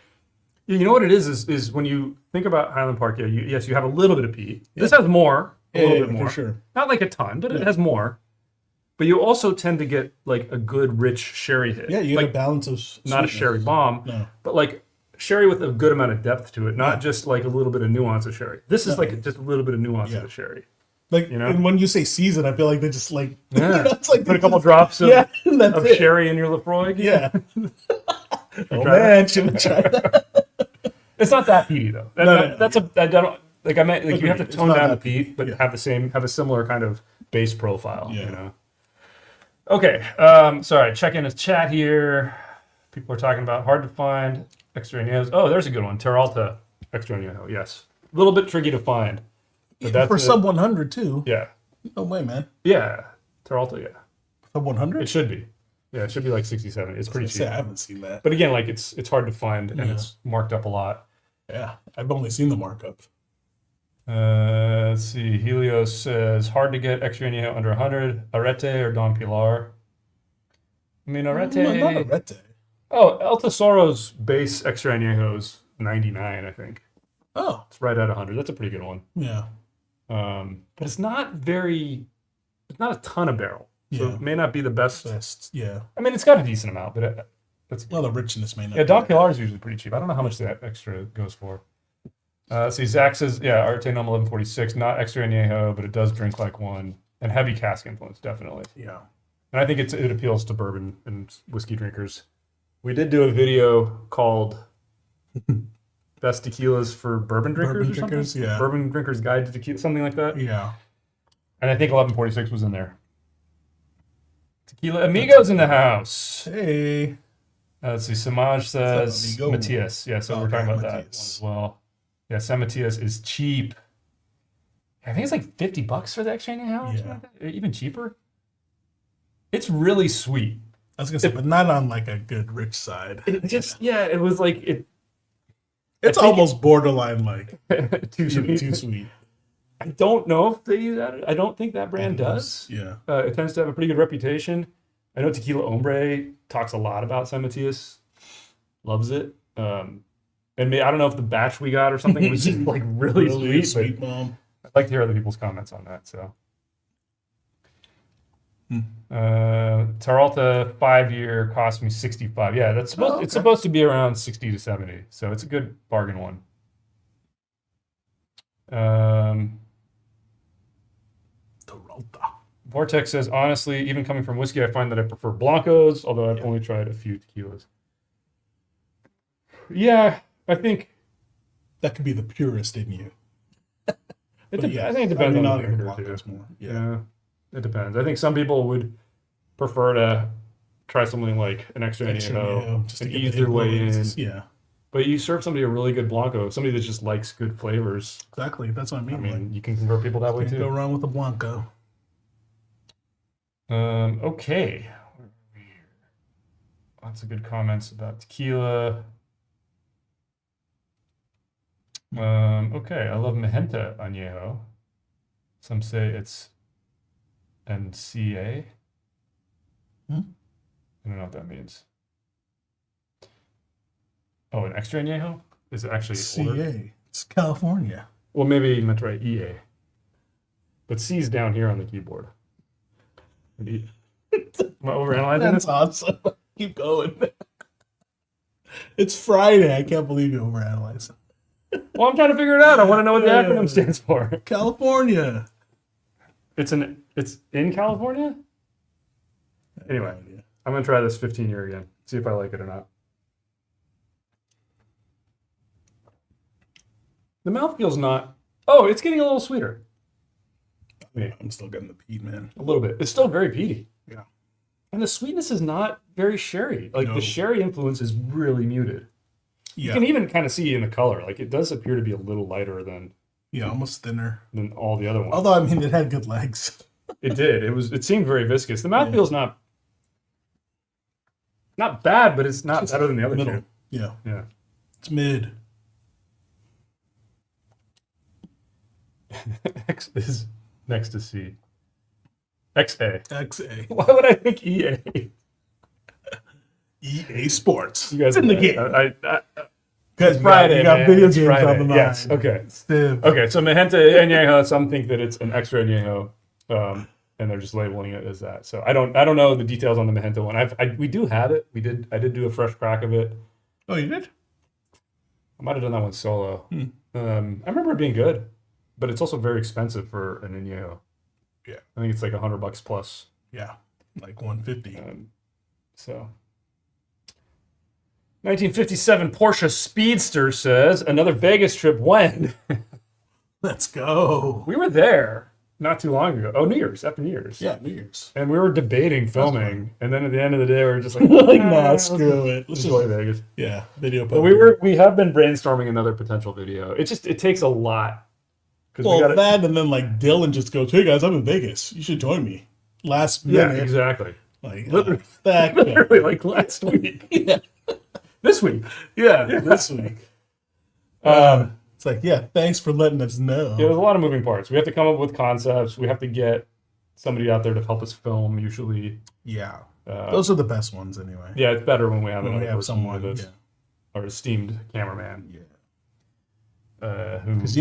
You know what it is when you think about Highland Park. Yeah, you have a little bit of peat. This has more, a little bit more, for sure. not like a ton, but it has more. But you also tend to get like a good rich sherry hit. Yeah, you get like a balance of not a sweetness. sherry bomb, No. but like sherry with a good amount of depth to it, not just like a little bit of nuance of sherry. This is like just a little bit of nuance of the sherry. Like, You know? and when you say season, I feel like they just like Yeah. it's like Put a couple drops of, yeah, that's of it. sherry in your Lafroig. Yeah. Oh try man, should we try that? It's not that peaty though. No. That's a I don't like I meant like you have to Agreed. It's tone not down the that peat, but yeah. have a similar kind of base profile. Yeah. You know. Okay. Sorry. Check in his chat here. People are talking about hard to find extra añejos. Oh, there's a good one. Terralta extra añejo. Yes. A little bit tricky to find. But that's For it. sub 100 too. Yeah. No way, man. Yeah. Terralta. Yeah. Sub 100? It should be. Yeah. It should be like 60, 70. It's pretty I cheap. haven't seen that. But again, like it's hard to find and Yeah. it's marked up a lot. Yeah, I've only seen the markup. Let's see. Helios says hard to get extra añejo under 100. Arete or Don Pilar. I mean, Arete. Not Arete. Oh, El Tesoro's base extra añejo is 99, I think. Oh, It's right at 100. That's a pretty good one. yeah. But it's not a ton of barrel. So Yeah. it may not be the best. Best. Yeah. I mean, it's got a decent amount, but that's Well, the richness may not. yeah. be Don there. Pilar is usually pretty cheap. I don't know how much that extra goes for. See, Zach says, yeah, Arte Nom 1146, not extra añejo, but it does drink like one. And heavy cask influence, definitely. Yeah. And I think it appeals to bourbon and whiskey drinkers. We did do a video called Best Tequilas for Bourbon Drinkers Bourbon or something? drinkers, yeah. Bourbon Drinkers Guide to Tequila, something like that. Yeah. And I think 1146 was in there. Tequila Amigos in the house. Hey. Let's see. Samaj says amigo? Matias. Yeah, so we're talking about that one Matias. as well. Yeah, San Matias is cheap. I think it's like $50 for the extra anyhow, or something like that. Even cheaper. It's really sweet. I was gonna say, but not on like a good rich side. It just it was like it. It's almost borderline like too sweet. Too sweet. I don't know if they use that. I don't think that brand does. Yeah. It tends to have a pretty good reputation. I know Tequila Hombre talks a lot about San Matias. Loves it. And I don't know if the batch we got or something was just like really sweet. But Mom. I'd like to hear other people's comments on that. So, Taralta 5-year cost me $65. Yeah, that's supposed. Okay. It's supposed to be around 60 to 70. So it's a good bargain one. Taralta. Vortex says, honestly, even coming from whiskey, I find that I prefer Blancos, although I've only tried a few tequilas. Yeah, I think that could be the purist in you. I think it depends on the drinker too. More. Yeah, it depends. I think some people would prefer to try something like an extra añejo just to and get ease the their way in. Yeah, but you serve somebody a really good Blanco, somebody that just likes good flavors. Exactly, that's what I mean. I mean, you can convert people that way too. Go wrong with a Blanco. Okay. Lots of good comments about tequila. Okay, I love Magenta Añejo. Some say it's NCA. I don't know what that means. Oh, an extra Añejo? Is it actually older? CA. It's California. Well, maybe you meant to write EA. But C's down here on the keyboard. Am I overanalyzing That's this? awesome. Keep going. It's Friday. I can't believe you overanalyze it. Well, I'm trying to figure it out. I want to know what the acronym stands for. California. It's in California? Anyway, I'm going to try this 15-year again. See if I like it or not. The mouthfeel's not... Oh, it's getting a little sweeter. I'm still getting the peat, man. A little bit. It's still very peaty. Yeah. And the sweetness is not very sherry. Like, the sherry influence is really muted. Yeah. You can even kind of see in the color. Like, it does appear to be a little lighter than... Yeah, almost thinner. Than all the other ones. Although, I mean, it had good legs. It did. It seemed very viscous. The mouthfeel's not bad, but it's not better than the other two. Yeah. Yeah. It's mid. X is next to C. XA. XA. Why would I think EA? EA Sports. You guys it's in the game. It's Friday, you got man. video It's games Friday. on the mind. Yes. Okay. Stiff. Okay. So Magenta Añejo, some think that it's an extra Añejo, and they're just labeling it as that. So I don't know the details on the Magenta one. We do have it. I did do a fresh crack of it. Oh, you did? I might have done that one solo. I remember it being good, but it's also very expensive for an Añejo. Yeah. I think it's like $100 plus. Yeah. Like 150. So 1957 Porsche Speedster says, another Vegas trip when? Let's go. We were there not too long ago. Oh, New Year's, after New Year's. Yeah, New Year's. And we were debating filming, and then at the end of the day, we were just like, nah, screw it. Let's enjoy Vegas. Yeah, video. But we have been brainstorming another potential video. It takes a lot. Well, that and then like Dylan just goes, "Hey guys, I'm in Vegas. You should join me." Last minute. Yeah, exactly. Like literally like last week. Yeah. This week. Yeah, this week. It's like, yeah, thanks for letting us know. Yeah, there's a lot of moving parts. We have to come up with concepts. We have to get somebody out there to help us film, usually. Yeah. Those are the best ones anyway. Yeah, it's better when we have someone with us. Our esteemed cameraman. Yeah. Because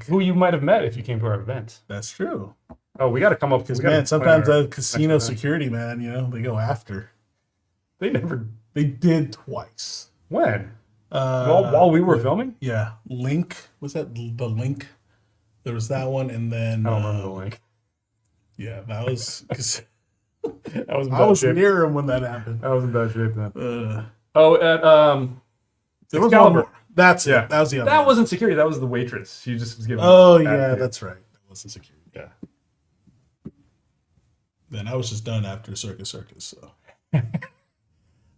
who you might have met if you came to our event. That's true. Oh, we got to come up. Because man, sometimes that casino security man, they go after. They did twice. When? While we were filming? Yeah. Link. Was that the Link? There was that one, and then I don't remember the Link. Yeah, that was because I was near him when that happened. I was in bad shape then. There was one more. That's it. That was the other. That wasn't security. That was the waitress. She just was giving. Oh yeah, that's right. That wasn't security. Yeah. Then I was just done after Circus Circus. So,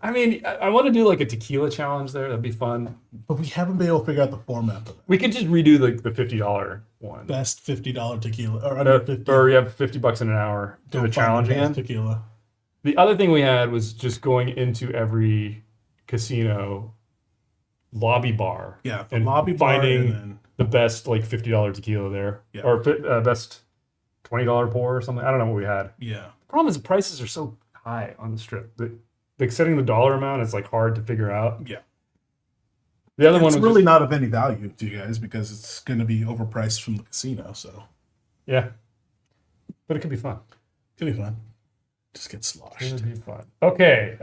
I mean, I want to do like a tequila challenge there. That'd be fun. but we haven't been able to figure out the format of it. We could just redo like the $50 one. Best $50 tequila, or under 50. Or you have $50 in an hour. Do Don't the find challenge the best again. tequila. The other thing we had was just going into every casino lobby bar. Yeah, the and lobby bar, finding and then the best like $50 tequila there, Yeah. or best $20 pour or something. I don't know what we had. yeah, The problem is the prices are so high on the strip. Like setting the dollar amount is like hard to figure out. yeah. The other one It's was really just, not of any value to you guys because it's going to be overpriced from the casino. So yeah, but it could be fun. it'll be fun. Just get sloshed. It would be fun. Okay,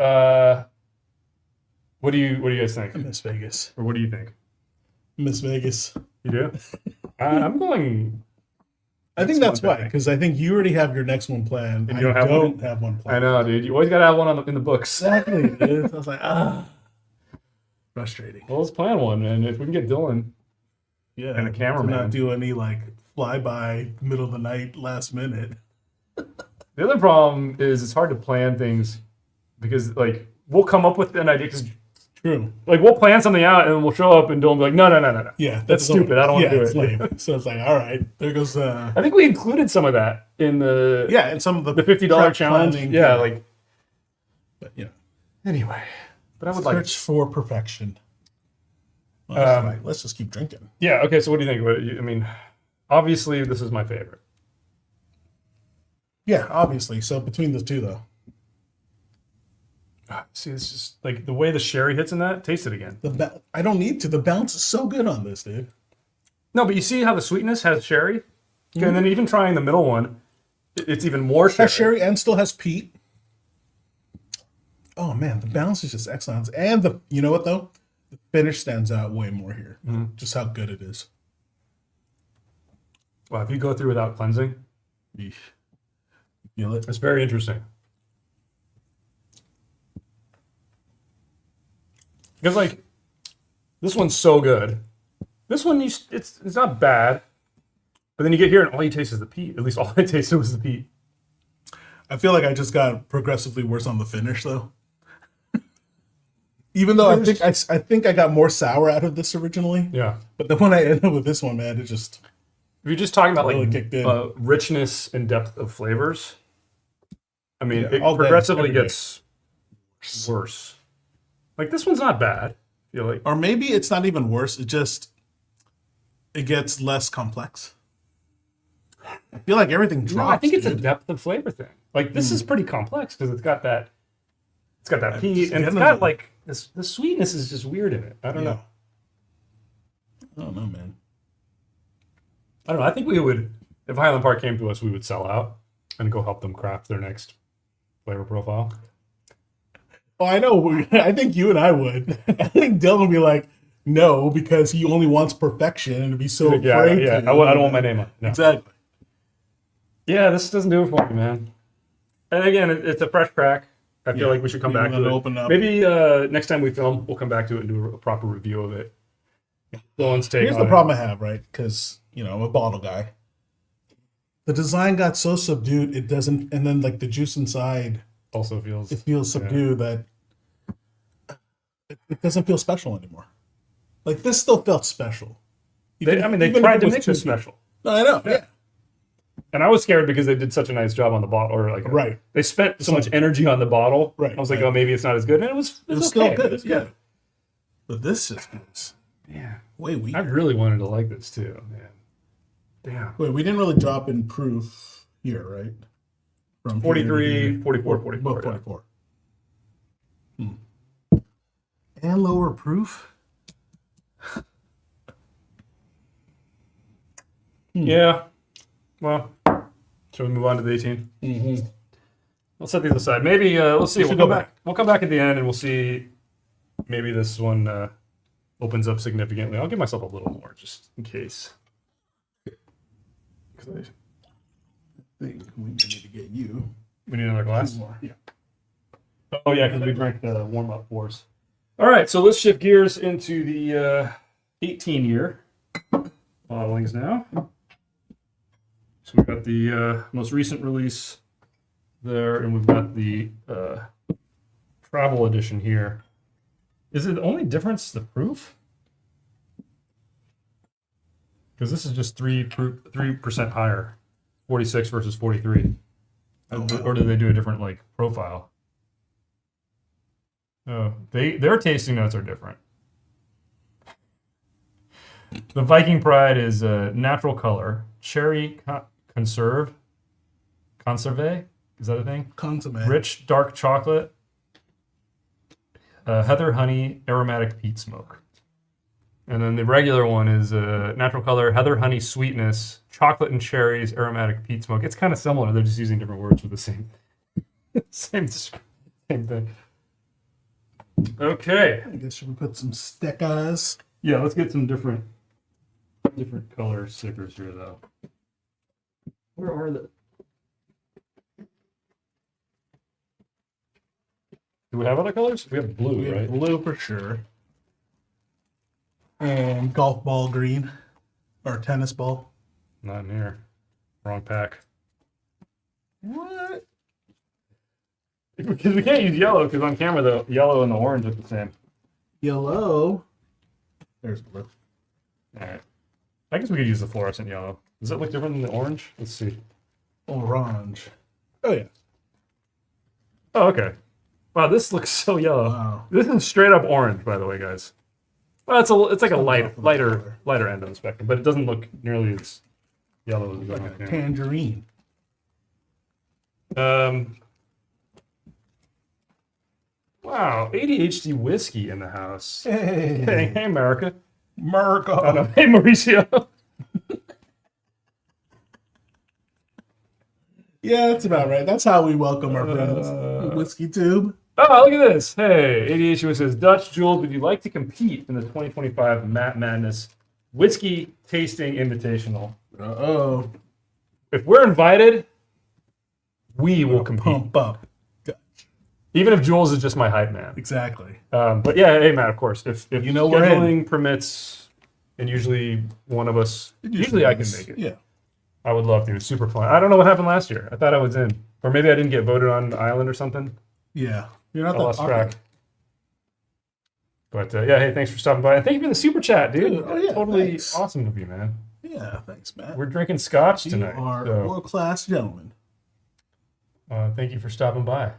what do you guys think, I miss Vegas. or what do you think? Miss Vegas. You do? I'm going. I think Next that's one, why, because I think you already have your next one planned. And you don't have one? have one I planned. know, dude. You always gotta have one in the books. Exactly, dude. I was like, frustrating. Well, let's plan one, and if we can get Dylan. Yeah, And a to cameraman. not do any like flyby, middle of the night, last minute. The other problem is it's hard to plan things because like we'll come up with an idea because True. like we'll plan something out and we'll show up and Dylan will be like, no. Yeah, That's stupid. I don't wanna do it's it. lame. So it's like, all right, there goes. I think we included some of that in the And some of the $50 prep challenge. planning, Yeah, like But you know, anyway. But I would like. search for perfection. Well, like, let's just keep drinking. Yeah. Okay. So what do you think? I mean, obviously this is my favorite. Yeah, obviously. So between the two, though, See, it's just like the way the sherry hits in that. Taste it again. I don't need to. The balance is so good on this, dude. No, but you see how the sweetness has sherry, okay, and then even trying the middle one, it's even more sherry. Has sherry and still has peat. Oh man, the balance is just excellent. And you know what though, the finish stands out way more here. Just how good it is. Well, if you go through without cleansing, Yeesh. Feel it? it's very interesting. Because like, this one's so good. This one, it's not bad, but then you get here and all you taste is the peat. At least all I tasted was the peat. I feel like I just got progressively worse on the finish though. Even though I think I got more sour out of this originally. Yeah. But then when I ended up with this one, man, it just If you're just talking about Really like kicked in. richness and depth of flavors, I mean, Yeah, it all day, progressively every day. gets worse. Like this one's not bad. I feel like or maybe it's not even worse. It gets less complex. I feel like everything drops. no, I think it's a dude. depth of flavor thing. Like this is pretty complex because it's got that peat just and it's getting got it. like this. The sweetness is just weird in it. I don't know. I don't know, man. I don't know. I think we would, if Highland Park came to us, we would sell out and go help them craft their next flavor profile. Oh, I know. I think you and I would. I think Dylan would be like, no, because he only wants perfection and to be so afraid. Yeah. to. I don't want my name on it. No. Exactly. Yeah, this doesn't do it for me, man. And again, it's a fresh crack. I feel Yeah, like we should come we back wanna to it. open up. Maybe next time we film, we'll come back to it and do a proper review of it. Dylan's take Here's on the it. problem I have, right? Because, I'm a bottle guy. The design got so subdued, it doesn't, and then like the juice inside, Also feels. it feels subdued that it doesn't feel special anymore. Like this still felt special. They even if tried it to was make too this sweet. special. No, I know. Yeah. And I was scared because they did such a nice job on the bottle, or like Right. They spent so much energy on the bottle. Right, I was like, right. oh, maybe it's not as good, and it was It was okay. still good. It was Yeah. But this just feels Yeah. way weak. I really wanted to like this too, man. Damn. Wait, we didn't really drop in proof here, right? From 43, 44, 44. Both yeah. 44. And lower proof? Yeah. Well, shall we move on to the 18? Mm-hmm. We'll set these aside. Maybe we'll see. We'll should come go back. We'll come back at the end and we'll see. Maybe this one opens up significantly. I'll give myself a little more just in case. 'Cause I think we need to get you we need another glass. more. Yeah. Oh yeah, because we drank the warm up pours. All right, so let's shift gears into the 18 year bottlings now. So we got the most recent release there, and we've got the travel edition here. Is it the only difference the proof? Because this is just 3% higher, 46 versus 43. Oh, wow. Or do they do a different like profile? Oh, their tasting notes are different. The Viking Pride is natural color, cherry conserve, is that a thing? Consomme. Rich dark chocolate, heather honey aromatic peat smoke. And then the regular one is natural color, heather honey sweetness, chocolate and cherries, aromatic peat smoke. It's kind of similar. They're just using different words for the same same thing. Okay. I guess should we put some stickers? Yeah, let's get some different color stickers here though. Where are the? Do we have other colors? We have blue, We have right? blue for sure. And golf ball green. Or tennis ball. Not in here. Wrong pack. What? Because we can't use yellow, because on camera the yellow and the orange are the same. Yellow. There's blue. Alright. I guess we could use the fluorescent yellow. Does it look different than the orange? Let's see. Orange. Oh yeah. Oh, okay. Wow, this looks so yellow. Wow. This is straight up orange, by the way, guys. Well, it's like a lighter end of the spectrum, but it doesn't look nearly as yellow as Like on a camera. tangerine. Wow, ADHD whiskey in the house. Hey. Hey, America. America. Oh, no. Hey, Mauricio. Yeah, that's about right. That's how we welcome our friends. Whiskey tube. Oh, look at this. Hey, ADHD says, Dutch Jules, would you like to compete in the 2025 Matt Madness Whiskey Tasting Invitational? Uh-oh. If we're invited, we will compete. Pump up. Even if Jules is just my hype man. Exactly. But yeah, hey, Matt, of course. If You know we're in. scheduling permits, and usually one of us, usually I can make it. Yeah. I would love to. It's super fun. I don't know what happened last year. I thought I was in. Or maybe I didn't get voted on the island or something. Yeah. You're not I that lost popular. track. But yeah, hey, thanks for stopping by. And thank you for the super chat, dude. Dude, oh, yeah, Totally thanks. awesome of you, man. Yeah, thanks, Matt. We're drinking scotch You tonight. are So, world-class gentlemen. thank you for stopping by.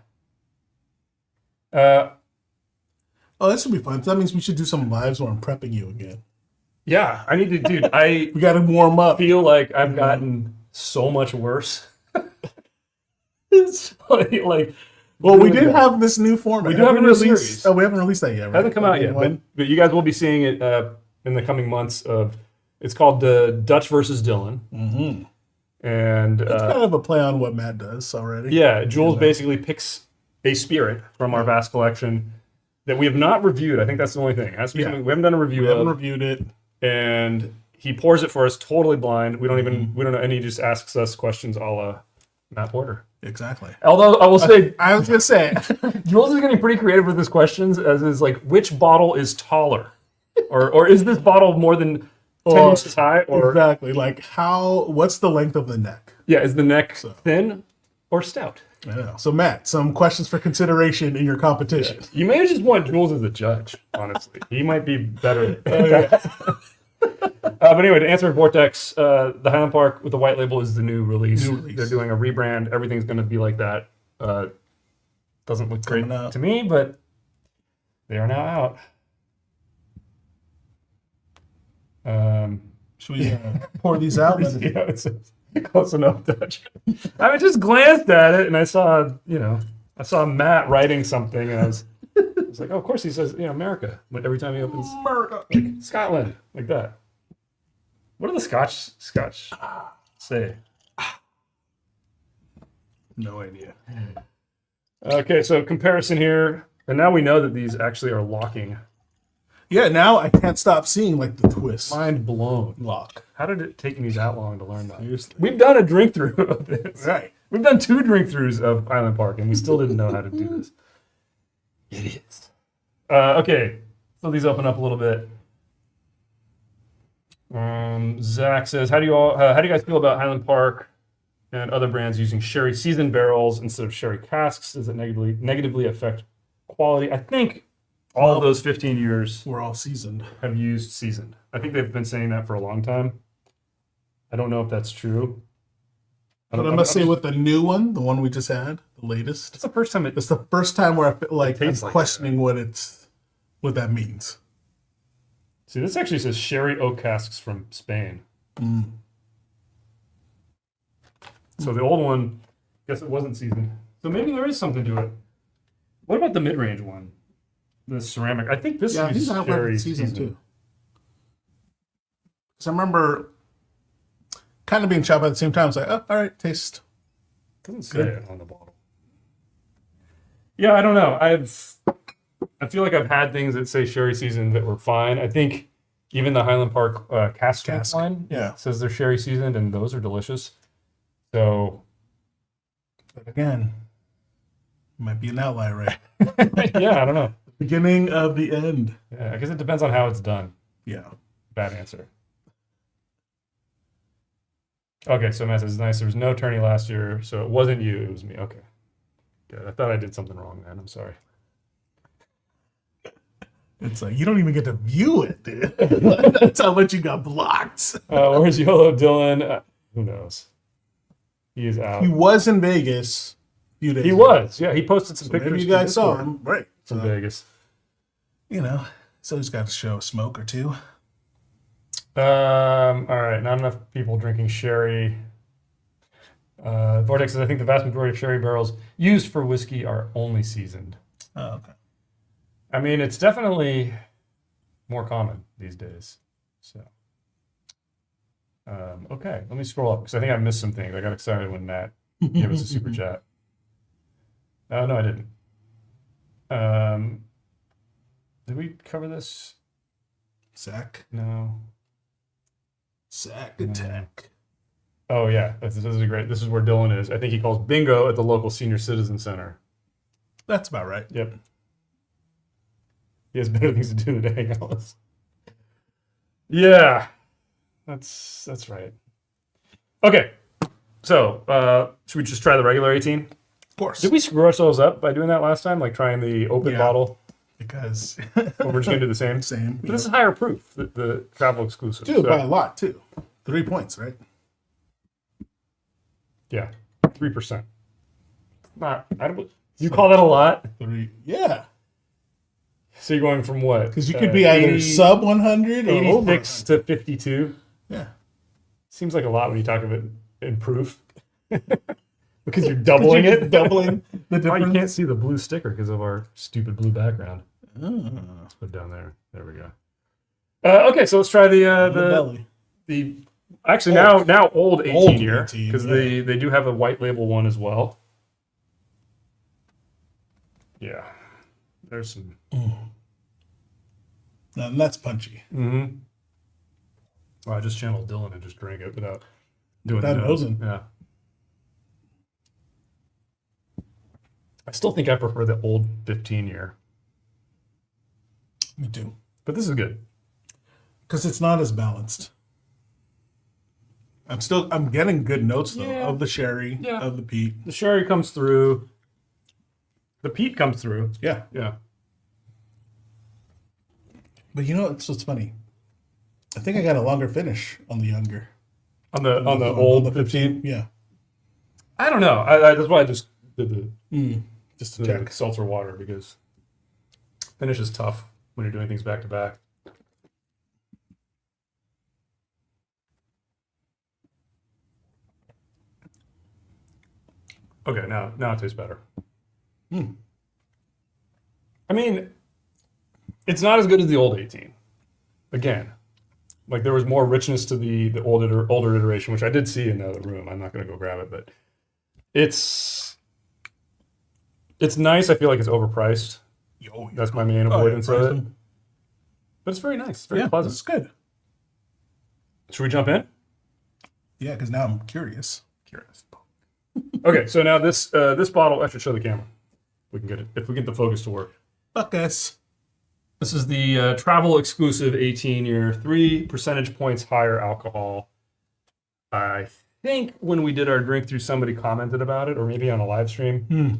Oh, that should be fun. That means we should do some lives where I'm prepping you again. Yeah, I need to, dude. I We got to warm up. feel like I've gotten so much worse. It's like Well, we really did bad. have this new format. We do have a new released. series. Oh, we haven't released that yet, right? Hasn't come out yet, but you guys will be seeing it in the coming months. It's called Dutch versus Dylan, Mm-hmm. and It's kind of a play on what Matt does already. yeah, Jules Yeah. basically picks a spirit from our vast collection that we have not reviewed. I think that's the only thing. It has to be Yeah. something we haven't done a review We haven't of, reviewed it. and he pours it for us totally blind. We don't Mm-hmm. know, and he just asks us questions a la Matt Porter. Exactly. Although I will say, I was going to say, Jules is getting pretty creative with his questions, as is like, which bottle is taller, or is this bottle more than 10 Or- inches high, or exactly. Like, what's the length of the neck? yeah, is the neck thin or stout? I know. So, Matt, some questions for consideration in your competition. You may just want Jules as a judge. Honestly, he might be better. But anyway, to answer Vortex, the Highland Park with the white label is the new release. New release. They're doing a rebrand. Everything's going to be like that. Doesn't look great Coming out. to me, but they are now out. Should we pour these out? Yeah, it's close enough, Dutch. I just glanced at it and I saw, Matt writing something, and I was like, oh, of course he says, America. But every time he opens America. like, Scotland, like that. What do the Scotch say? No idea. Okay, so comparison here, and now we know that these actually are locking. Yeah, now I can't stop seeing like the twist Mind blown. lock. How did it take me that long to learn that? Seriously. We've done a drink through of this. Right. We've done 2 drink throughs of Highland Park, and we still didn't know how to do this. Idiots. Okay, so these open up a little bit. Zach says, "How do you guys feel about Highland Park and other brands using sherry seasoned barrels instead of sherry casks. Does it negatively affect quality? I think all of those 15 years We're all seasoned. have used seasoned. I think they've been saying that for a long time. I don't know if that's true. But I must say, with the new one, the one we just had, the latest, It's the first time it's the first time where I feel like I'm tastes like questioning what that means. See, this actually says sherry oak casks from Spain. So the old one, I guess it wasn't seasoned. So maybe there is something to it. What about the mid-range one? The ceramic. I think this Yeah, is he's not sherry seasoned too. Because I remember kind of being shocked at the same time. I was like, oh, all right, taste. Doesn't say it on the bottle. Yeah, I don't know. I feel like I've had things that say sherry seasoned that were fine. I think even the Highland Park cask wine, Yeah. says they're sherry seasoned, and those are delicious. So, But again, might be an outlier, right? yeah, I don't know. Beginning of the end. Yeah, I guess it depends on how it's done. Yeah. Bad answer. Okay, so Matt says, nice. There was no tourney last year, so it wasn't you, it was me. Okay. Good. I thought I did something wrong, man. I'm sorry. It's like, you don't even get to view it, dude. That's how much you got blocked. Where's YOLO Dylan? Who knows? He is out. He was in Vegas a few days He ago. was. Yeah, he posted some So pictures. maybe you to guys saw Discord him. Right. from So, Vegas. you know, so he's got to show a smoke or two. All right, not enough people drinking sherry. Vortex says, I think the vast majority of sherry barrels used for whiskey are only seasoned. Oh, okay. I mean, it's definitely more common these days. So, okay, let me scroll up because I think I missed some things. I got excited when Matt gave us a super chat. No, I didn't. Did we cover this? Sack. No. Sack attack. Oh yeah, this is great. This is where Dylan is. I think he calls bingo at the local senior citizen center. That's about right. Yep. He has better things to do than to hang out with. Yeah, that's right. Okay, so should we just try the regular 18? Of course. Did we screw ourselves up by doing that last time, like trying the open Yeah. bottle? Because Or we're just gonna do the same. same. But this is higher proof, the travel exclusive. Dude, so- by a lot too. 3 points, right? Yeah, 3%. Not. I don't. You call that a lot? 3. Yeah. So you're going from what? Because you could be either 80 sub 100 or over. 86 to 52. Yeah. Seems like a lot when you talk of it in proof. Because you're doubling You're it. doubling the Oh, difference. you can't see the blue sticker because of our stupid blue background. Oh, Let's put it down there. There we go. Okay, so let's try the the belly. actually now old 18 Old year 18, because yeah. they do have a white label one as well. Yeah, there's some. Now, that's punchy. Mm-hmm. Well, I just channeled Dylan and just drank it without doing Without the nose. nosing. Yeah. I still think I prefer the old 15 year, Me too. but this is good. Because it's not as balanced. I'm getting good notes though Yeah. of the sherry, Yeah. of the peat. The sherry comes through. The peat comes through. Yeah. Yeah. But you know what's funny? I think I got a longer finish on the younger. On the old 15. Yeah. I don't know. That's why I just did Just to the check. seltzer water because finish is tough when you're doing things back to back. Okay, now it tastes better. I mean, it's not as good as the old 18. Again, like there was more richness to the older iteration, which I did see in the other room. I'm not going to go grab it, but it's nice. I feel like it's overpriced. Oh, That's my main avoidance of it. But it's very nice, very pleasant. It's good. Should we jump in? Yeah, because now I'm curious. Okay, so now this bottle, I should show the camera. We can get it if we get the focus to work. Fuck us. This is the travel exclusive 18 year, 3 percentage points higher alcohol. I think when we did our drink through, somebody commented about it, or maybe on a live stream,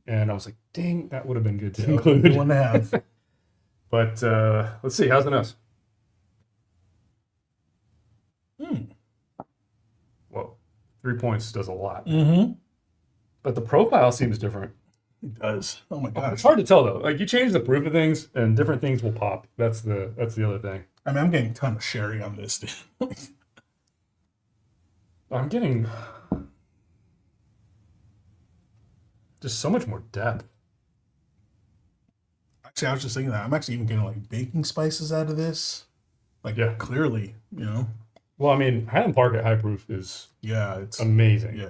and I was like, "Dang, that would have been good to include." Good one to have. But let's see, how's the nose? Whoa, 3 points does a lot. But the profile seems different. It does. Oh my gosh. It's hard to tell though. Like you change the proof of things, and different things will pop. That's the other thing. I mean, I'm getting a ton of sherry on this, dude. I'm getting just so much more depth. Actually, I was just thinking that. I'm actually even getting like baking spices out of this. Like, Yeah. clearly, you know? Well, I mean, Highland Park at high proof is It's amazing. yeah.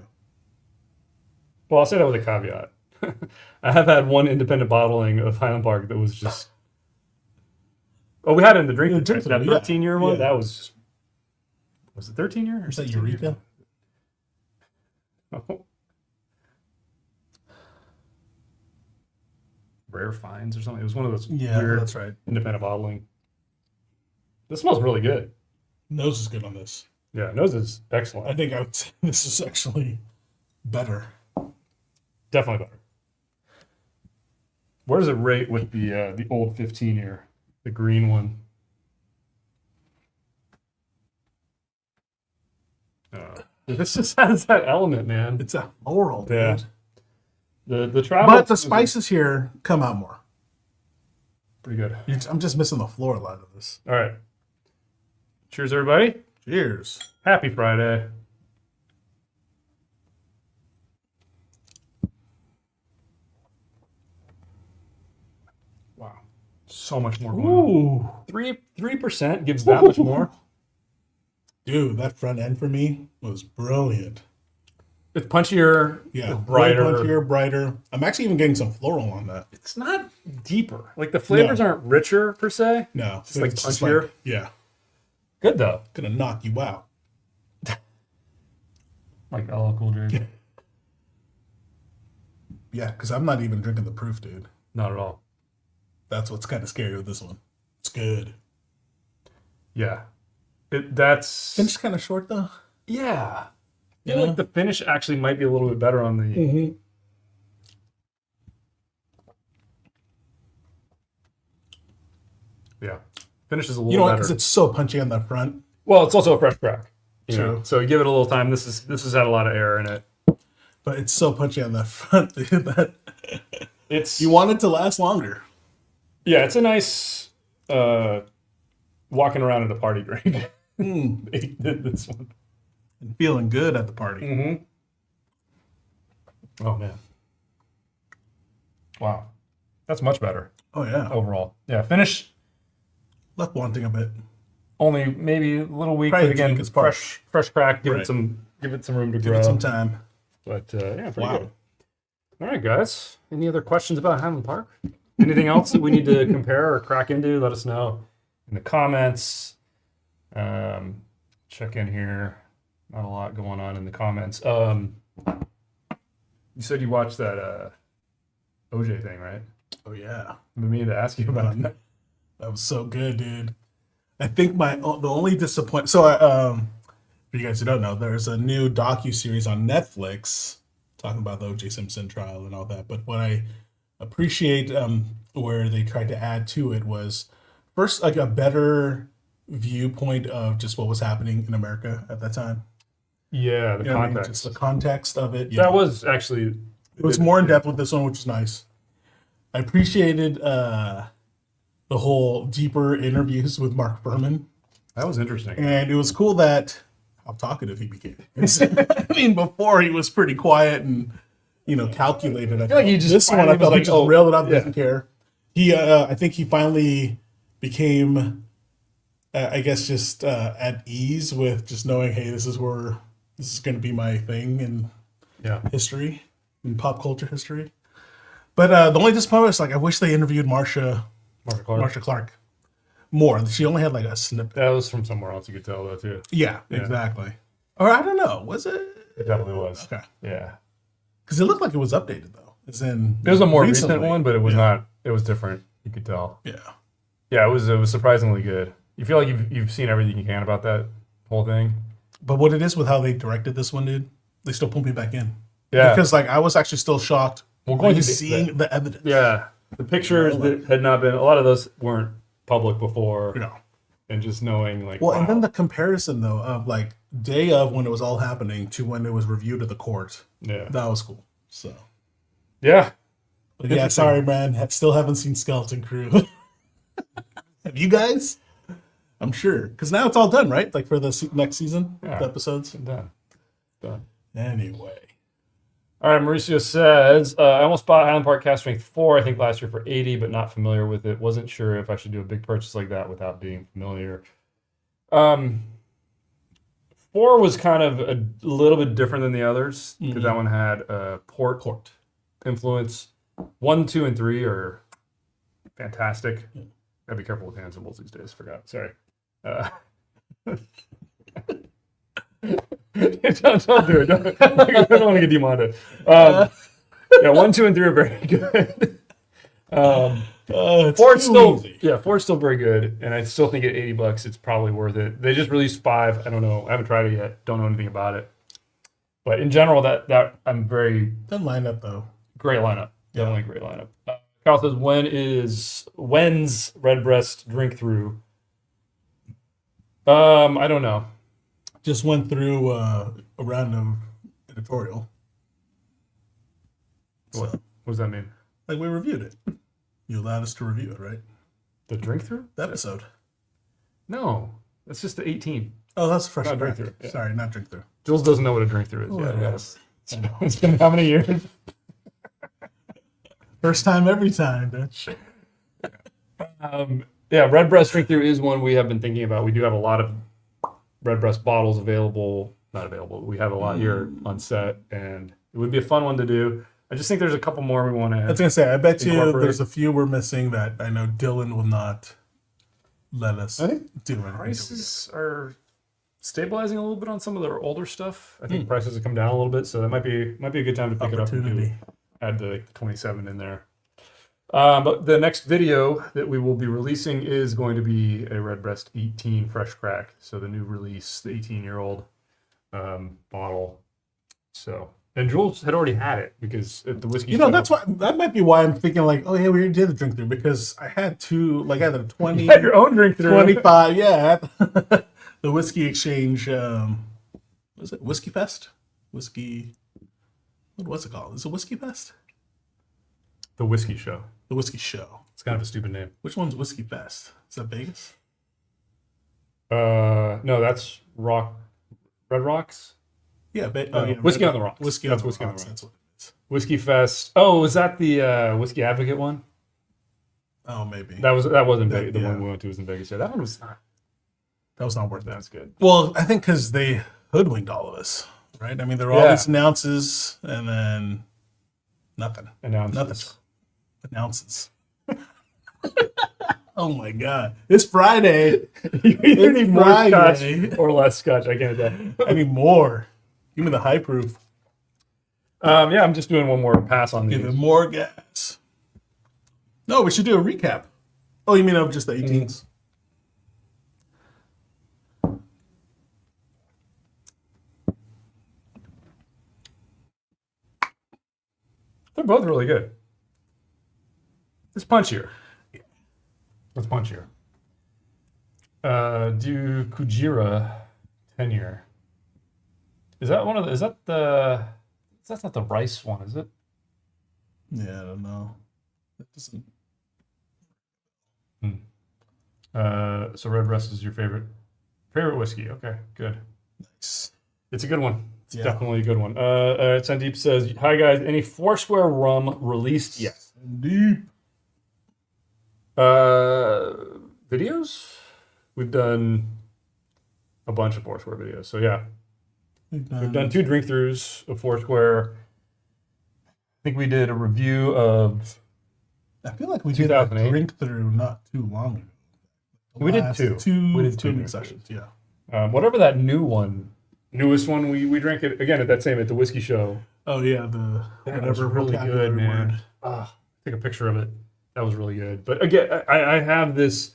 Well, I'll say that with a caveat. I have had one independent bottling of Highland Park that was just. Oh, we had it in the drink. That 13-year one. Yeah. That was just. Was it 13-year? Is that Eureka? Oh. Rare Finds or something. It was one of those weird that's right. independent bottling. This smells really good. Nose is good on this. Yeah, nose is excellent. I think I would say this is actually better. Definitely better. Where does it rate with the old 15-year, the green one? This just has that element, man. It's a floral, dude. Yeah. The travel, But the spices here come out more. pretty good. I'm just missing the floral out of this. All right. Cheers, everybody. Cheers. Happy Friday. Wow. So much more going on. 3% gives that much more. Dude, that front end for me was brilliant. It's punchier, Yeah, brighter. punchier, brighter. I'm actually even getting some floral on that. It's not deeper. Like the flavors aren't richer per se. No, It's like punchier. yeah, Good though. gonna knock you out. Like LL Cool J. Yeah, because I'm not even drinking the proof, dude. Not at all. That's what's kind of scary with this one. It's good. Yeah. That's Finish kind of short though. yeah. I Yeah. feel like the finish actually might be a little bit better on the yeah. Finish is a little You know what? better. Because it's so punchy on the front. Well, it's also a fresh crack. You True. know? So you give it a little time. This has had a lot of air in it. But it's so punchy on the front, dude, that It's you want it to last longer. yeah, it's a nice walking around at a party drink. They did this one. And feeling good at the party. Oh man. Wow. That's much better Oh yeah. overall. Yeah, finish Left wanting a bit. only maybe a little weak, Probably but again, drink is part. fresh crack. Give Right. it some room to Give grow. it some time. But yeah, pretty Wow. good. All right, guys. Any other questions about Highland Park? Anything else that we need to compare or crack into? Let us know in the comments. Check in here. Not a lot going on in the comments. You said you watched that OJ thing, right? Oh yeah. I've been meaning to ask you about that. That was so good, dude. I think the only disappointment. So, for you guys who don't know, there's a new docu-series on Netflix talking about the O.J. Simpson trial and all that. But what I appreciate where they tried to add to it was first like a better viewpoint of just what was happening in America at that time. Yeah, the You know what I mean? context. Just the context of it. That was actually It was more in depth with this one, which is nice. I appreciated the whole deeper interviews with Mark Furman. that was interesting. And it was cool that how talkative he became. I mean, before he was pretty quiet and calculated. I feel like he just this one I finally felt was he just like, railed it up, yeah. doesn't care. He, I think he finally became, I guess, just at ease with just knowing, hey, this is going to be my thing in Yeah. history, in pop culture history. But the only disappointment is I wish they interviewed Marsha Clark more. She only had a snippet. That was from somewhere else. You could tell though too. Yeah, exactly. Or I don't know. Was it? It definitely was. Okay. Yeah. Because it looked like it was updated though. As in, It was a more recently. recent one, but it was not. It was different. You could tell. Yeah. Yeah, it was surprisingly good. You feel like you've seen everything you can about that whole thing. But what it is with how they directed this one, dude, they still pulled me back in. Yeah. Because like I was actually still shocked Well, going to seeing the evidence. Yeah. The pictures that had not been, a lot of those weren't public before. You know. And just knowing like, Well, wow. and then the comparison though of like day of when it was all happening to when it was reviewed at the court. Yeah. That was cool. So yeah. but yeah, sorry, man. Still haven't seen Skeleton Crew. Have you guys? I'm sure. Because now it's all done, right? Like for the next season, the episodes. Done. Anyway. All right, Mauricio says, I almost bought Highland Park Cast Strength 4, I think last year for 80, but not familiar with it. Wasn't sure if I should do a big purchase like that without being familiar. 4 was kind of a little bit different than the others because that one had port influence. 1, 2, and 3 are fantastic. Gotta be careful with hand symbols these days. Forgot. Sorry. Don't do it. I don't want to get demonetized. Yeah, 1, 2, and 3 are very good. Four's still easy. Yeah, 4's still very good, and I still think at $80 it's probably worth it. They just released 5. I don't know. I haven't tried it yet. Don't know anything about it. But in general, that I'm very good lineup though. Great lineup. Definitely a great lineup. Kyle says, when's Redbreast drink through? I don't know. Just went through a random editorial. What does that mean? Like we reviewed it. You allowed us to review it, right? The drink through? The episode. No, that's just the 18. Oh, that's fresh. Not drink through. Yeah. Sorry, not drink through. Jules doesn't know what a drink through is. Oh, yeah, yes. It's been how many years? First time, every time, Dutch. Yeah, Redbreast drink through is one we have been thinking about. We do have a lot of Redbreast bottles available. Not available. We have a lot here on set, and it would be a fun one to do. I just think there's a couple more we want to. I was gonna say, I bet you there's a few we're missing that I know Dylan will not let us do anything. Prices are stabilizing a little bit on some of their older stuff. I think prices have come down a little bit, so that might be a good time to pick it up and add the 27 in there. But the next video that we will be releasing is going to be a Redbreast 18 Fresh Crack. So the new release, the 18-year-old bottle. So, and Jules had already had it because at the whiskey. You know, that's why that might be why I'm thinking like, oh yeah, we did a drink through because I had two, like I had a 20. You had your own drink through. 25, yeah. The whiskey exchange. What is it? Whiskey Fest? Whiskey. What was it called? Is it Whiskey Fest? The Whiskey Show. The Whiskey Show. It's kind of a stupid name. Which one's Whiskey Fest? Is that Vegas? No, that's Red Rocks. Yeah, Whiskey on the Rocks. Whiskey that's on the Whiskey Rocks. on the Rocks. That's what it is. Whiskey Fest. Oh, is that the Whiskey Advocate one? Oh, maybe. That wasn't Vegas. The one we went to was in Vegas. Yeah, that one was not. That was not worth it. That's good. Well, I think because they hoodwinked all of us, right? I mean, there were all these announces and then nothing. Announces. Oh my God! It's Friday. You either need more scotch or less scotch. I can't tell. I need more. Give me the high proof. Yeah, I'm just doing one more pass on these. Give it more gas. No, we should do a recap. Oh, you mean of just the 18s? They're both really good. It's punchier. It's punchier. Do Kujira 10-year. Is that one of the? Is that the? That's not the rice one, is it? Yeah, I don't know. It doesn't. So Redbreast is your favorite whiskey. Okay, good. Nice. It's a good one. It's definitely a good one. Sandeep says, "Hi guys, any Foursquare rum released yet?" Deep. Videos? We've done a bunch of Foursquare videos. So yeah, we've done 2 drink throughs of Foursquare. I think we did a review of. I feel like we did a drink through not too long ago. We did 2. We did 2 sessions. Yeah. Whatever that newest one we drank it again at the Whiskey Show. Oh yeah, that was really good, man. Take a picture of it. That was really good. But again, I have this,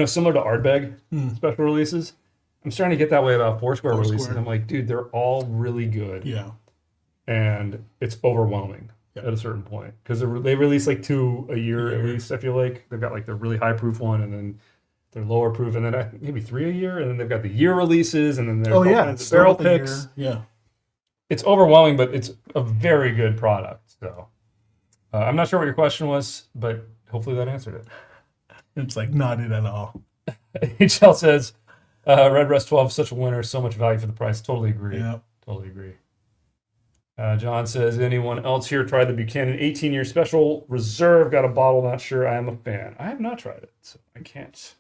similar to Ardbeg special releases. I'm starting to get that way about Foursquare Foursquare. releases. I'm like, dude, they're all really good, Yeah. and it's overwhelming Yep. at a certain point because they release like 2 a year at year. least. I feel like they've got like the really high proof one, and then they're lower proof, and then I think maybe 3 a year, and then they've got the year releases, and then there's all kinds of barrel picks. Yeah. It's overwhelming, but it's a very good product. So I'm not sure what your question was, but hopefully that answered it. It's like not it at all. HL says, Red Rust 12 is such a winner, so much value for the price. Totally agree. Yeah. Totally agree. John says, anyone else here tried the Buchanan 18-year special reserve? Got a bottle, not sure. I am a fan. I have not tried it, so I can't.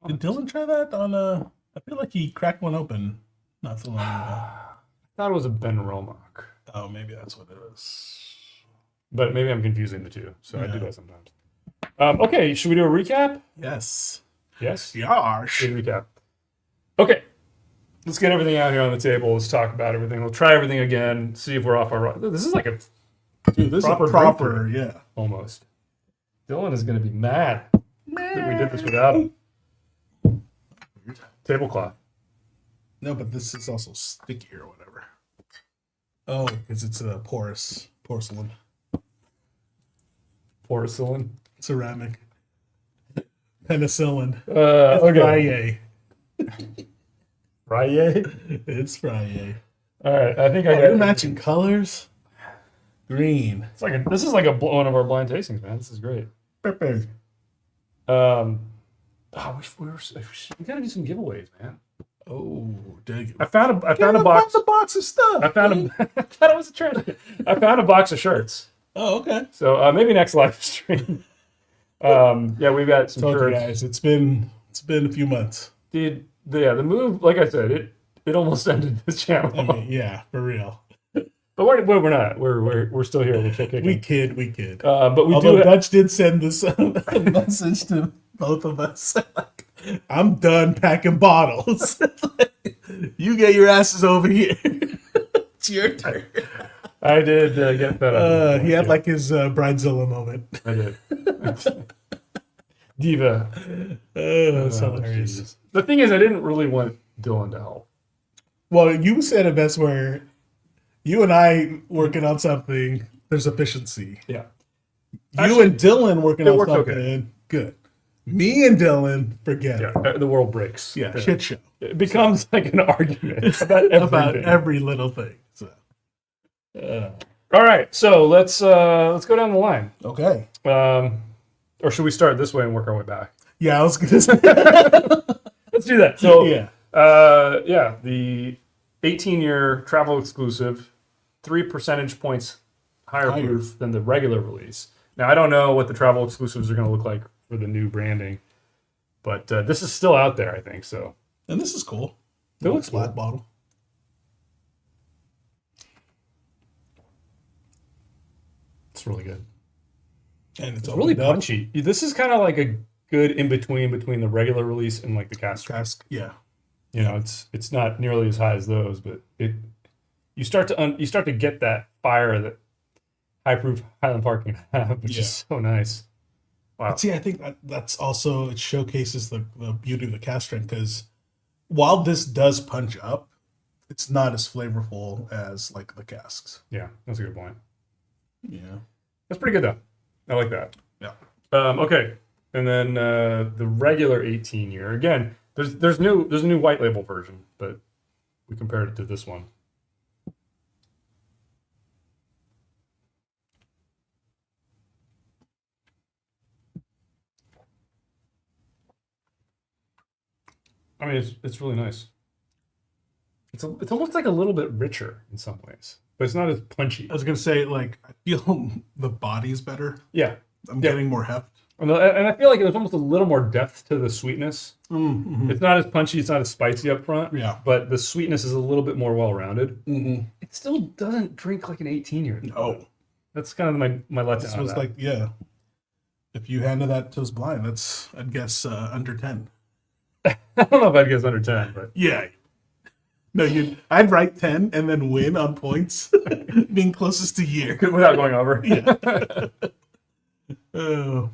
Did Dylan try that on I feel like he cracked one open not so long ago. I thought it was a Ben Romack, Oh, maybe that's what it is. but maybe I'm confusing the two, so I do Yeah. that sometimes. Okay, should we do a recap? Yes. Yes? Yarsh. Good recap. Okay, let's get everything out here on the table. Let's talk about everything. We'll try everything again, see if we're off our... This is like a Dude, this Proper is proper, breakthrough. yeah. almost. Dylan is going to be mad that we did this without him. Tablecloth. No, but this is also sticky or whatever. Oh, because it's a porcelain. Porcelain. Ceramic. Penicillin. Okay. Frye. Rye. It's Frye. All right. I think I They're got matching colors. Green. It's like this is like one of our blind tastings, man. This is great. Pepper. We gotta do some giveaways, man. Oh, dang it. I found a box. A box of stuff. I found I thought it was a trend. I found a box of shirts. Oh, okay. So maybe next live stream. Yeah, we've got some Told you shirts. guys, it's been a few months. Dude, the move, like I said, it almost ended this channel. I mean, yeah, for real. But we're not. We're still here. We're still kicking. We kid. But we Although do. Dutch did send this a message to both of us. Like, I'm done packing bottles. You get your asses over here. It's your turn. I did get fed up. He had like his Bridezilla moment. I did. Diva. Oh, that's Oh, hilarious. Jesus. The thing is, I didn't really want Dylan to help. Well, you said it best where you and I working on something, there's efficiency. Yeah. You Actually, and Dylan working it on worked something, okay. Good. Me and Dylan, forget it. Yeah. The world breaks. Yeah, shit show. It becomes like an argument about everything. About every little thing. So. All right. So let's go down the line. Okay. Or should we start this way and work our way back? Yeah, I was gonna say. Let's do that. So Yeah. The 18-year travel exclusive, 3 percentage points higher proof than the regular release. Now, I don't know what the travel exclusives are going to look like for the new branding, but this is still out there, I think. So And this is cool. It looks flat cool. bottle. it's really good. And it's Really opened up. punchy. This is kind of like a good in between the regular release and like the cask. Cask. Yeah. You know, it's not nearly as high as those, but you start to get that fire that high proof Highland Park can have, which is so nice. Wow. But see, I think that's also, it showcases the beauty of the cask strength, because while this does punch up, it's not as flavorful as like the casks. Yeah, that's a good point. Yeah. That's pretty good though. I like that. Yeah. Okay, and then the regular 18-year. Again, there's a new white label version, but we compared it to this one. I mean, it's really nice. It's almost like a little bit richer in some ways, but it's not as punchy. I was gonna say, like, I feel the body's better. Yeah, I'm getting more heft. and I feel like there's almost a little more depth to the sweetness. Mm-hmm. It's not as punchy, it's not as spicy up front. Yeah. But the sweetness is a little bit more well-rounded. Mm-hmm. It still doesn't drink like an 18-year. No. That's kind of my letdown. This on was that. like, yeah. If you handed that to us blind, that's, I'd guess, under 10. I don't know if I'd guess under 10, but Yeah. No, I'd write 10 and then win on points, being closest to year. without going over. Oh.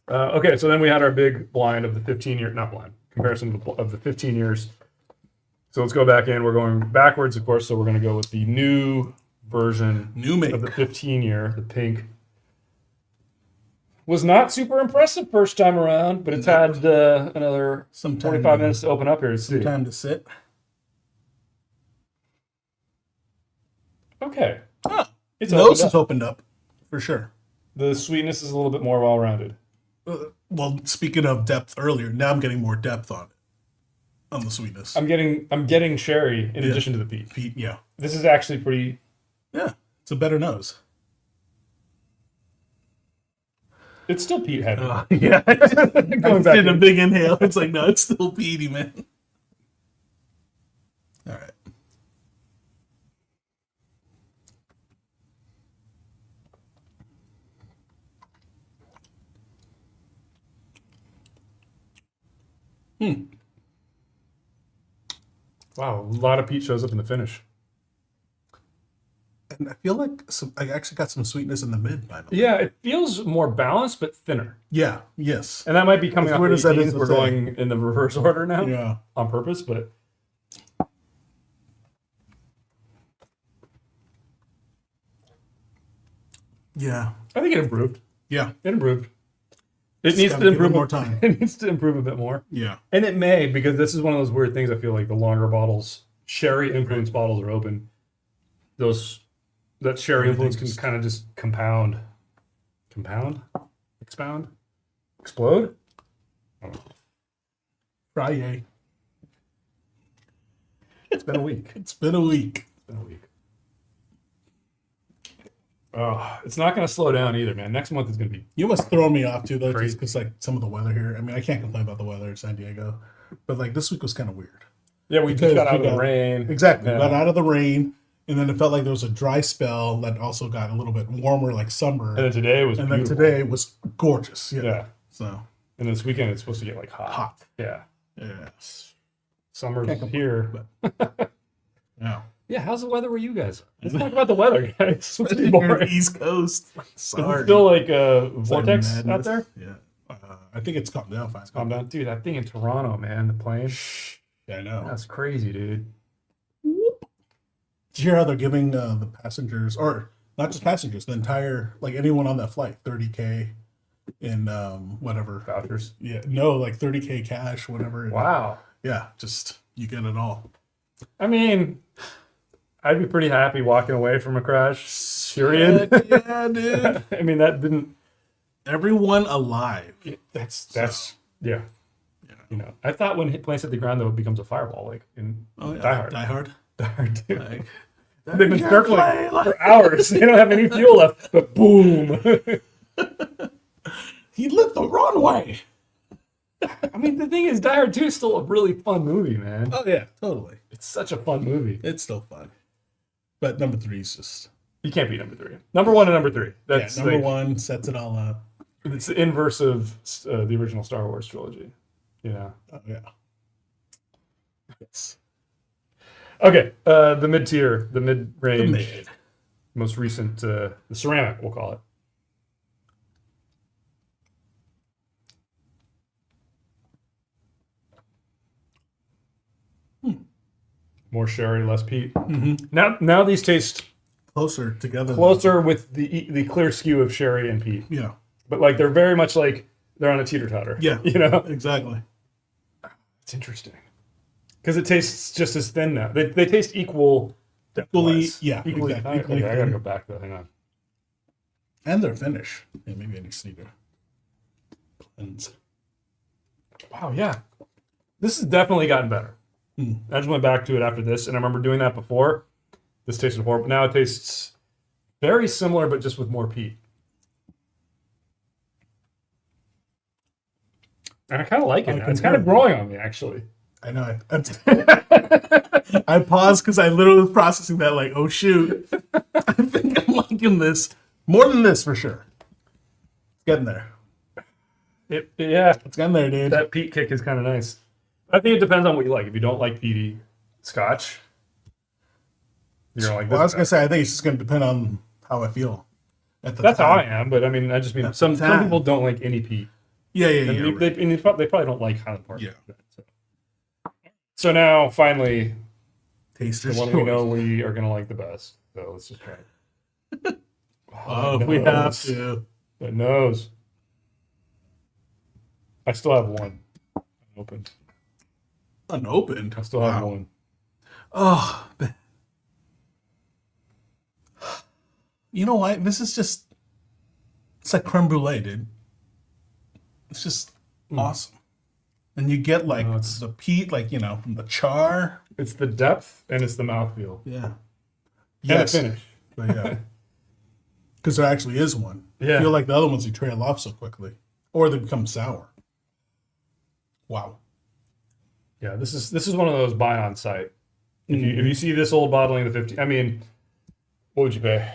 Okay, so then we had our big blind of the 15-year, not blind, comparison of the 15 years. So let's go back in. We're going backwards, of course. So we're going to go with the new version of the 15 year, the pink. Was not super impressive first time around, but it's had another Some 45 minutes to open up here to see. Some time to sit. Okay. Ah, It's nose is opened up for sure. The sweetness is a little bit more well-rounded. Well, speaking of depth earlier, now I'm getting more depth on the sweetness. I'm getting sherry in addition to the peat. Peat, yeah. This is actually pretty. Yeah, it's a better nose. It's still peat heavy. Yeah. Going back did a in. big inhale. It's like, no, it's still peaty, man. All right. Wow, a lot of peat shows up in the finish. And I feel like I actually got some sweetness in the mid, by the way. Yeah, it feels more balanced but thinner. Yeah, yes. And that might be coming As off weird as that 18s. is to We're say. going in the reverse order now Yeah. on purpose, but Yeah. I think it improved. Yeah. It improved. It Just needs gotta to give it improve more time. It needs to improve a bit more. Yeah. And it may, because this is one of those weird things. I feel like the longer bottles, sherry influence bottles are open. That sherry influence can kind of just compound, expound, explode. Friday. It's been a week. It's been a week. It's been a week. Oh, it's not going to slow down either, man. Next month is going to be. You must throw me off too, though, Crazy. just because like some of the weather here. I mean, I can't complain about the weather in San Diego, but like this week was kind of weird. Yeah, we Because just got out we of the rain. Exactly. Yeah. Got out of the rain, and then it felt like there was a dry spell that also got a little bit warmer, like summer. And then today was And then beautiful. today was gorgeous. Yeah. Yeah. So And this weekend it's supposed to get like hot. hot. Yeah. Yes. Summer's Can't complain, here. Yeah. Yeah, how's the weather where you guys? Let's talk about the weather, guys. It's You're pretty in boring. the East Coast. Is Sorry. it still like It's like vortex out madness. there? Yeah. I think it's calmed down fine. Calm down. Dude, that thing in Toronto, man, the plane. Yeah, I know. That's crazy, dude. Did you hear how they're giving the passengers, or not just passengers, the entire, like anyone on that flight, $30K in whatever. Vouchers. Yeah, no, like $30K cash, whatever. Wow. Yeah, just you get it all. I mean, I'd be pretty happy walking away from a crash. Period. Heck yeah, dude. I mean, that didn't. Everyone alive. That's yeah. You know, I thought when planes hit the ground, though, it becomes a fireball, like in Die Hard. Die Hard. Die Hard, dude. Like, They've been circling for hours. They don't have any fuel left, but boom. He lit the runway. I mean, the thing is, Die Hard 2 is still a really fun movie, man. Oh yeah, totally. It's such a fun movie. It's still fun. But number 3 is just You can't beat number 3. Number 1 and number 3. That's number like, 1 sets it all up. It's the inverse of the original Star Wars trilogy. You know. Oh yeah. Yes. Okay, the mid tier, the mid range, The mid. most recent, the ceramic, we'll call it. More sherry, less peat. Now these taste Closer together. closer with the clear skew of sherry and peat, Yeah. but like they're very much like they're on a teeter totter. Yeah. you know, Exactly. it's interesting because it tastes just as thin now. They taste equal. Equally, depth-wise. yeah, equally. exactly, Okay, equally I gotta thin. go back though. Hang on. And their finish. Yeah, maybe I just need to cleanse. Wow, yeah. This has definitely gotten better. Hmm. I just went back to it after this, and I remember doing that before. This tasted horrible. Now it tastes very similar, but just with more peat. And I kind of like it. I Now. It's kind of concur. growing on me, actually. I know. I paused because I literally was processing that, like, oh shoot. I think I'm liking this more than this for sure. It's getting there. Yeah, It's getting there, dude. that peat kick is kind of nice. I think it depends on what you like. If you don't like peaty scotch, you're gonna like Well, I was this. gonna say I think it's just gonna depend on how I feel at the That's how I time. am, but I mean, I just mean At the some time. people don't like any peat. Yeah, yeah, And yeah. they, Right. and they probably don't like Highland Park. Yeah. So now, finally, the Taster's one we know choice. we are going to like the best. So let's just try it. Oh, that if we have nose. to. That nose. I still have one open. Unopened. I still have Wow. one. Oh, you know what? This is just, it's like creme brulee, dude. It's just awesome. And you get like No, it's the peat, like, from the char. it's the depth and it's the mouthfeel Yeah. and Yes. the finish. But yeah. Because there actually is one. Yeah. I feel like the other ones you trail off so quickly. Or they become sour. Wow. Yeah, this is one of those buy on site. If you see this old bottling of the 50, I mean, what would you pay?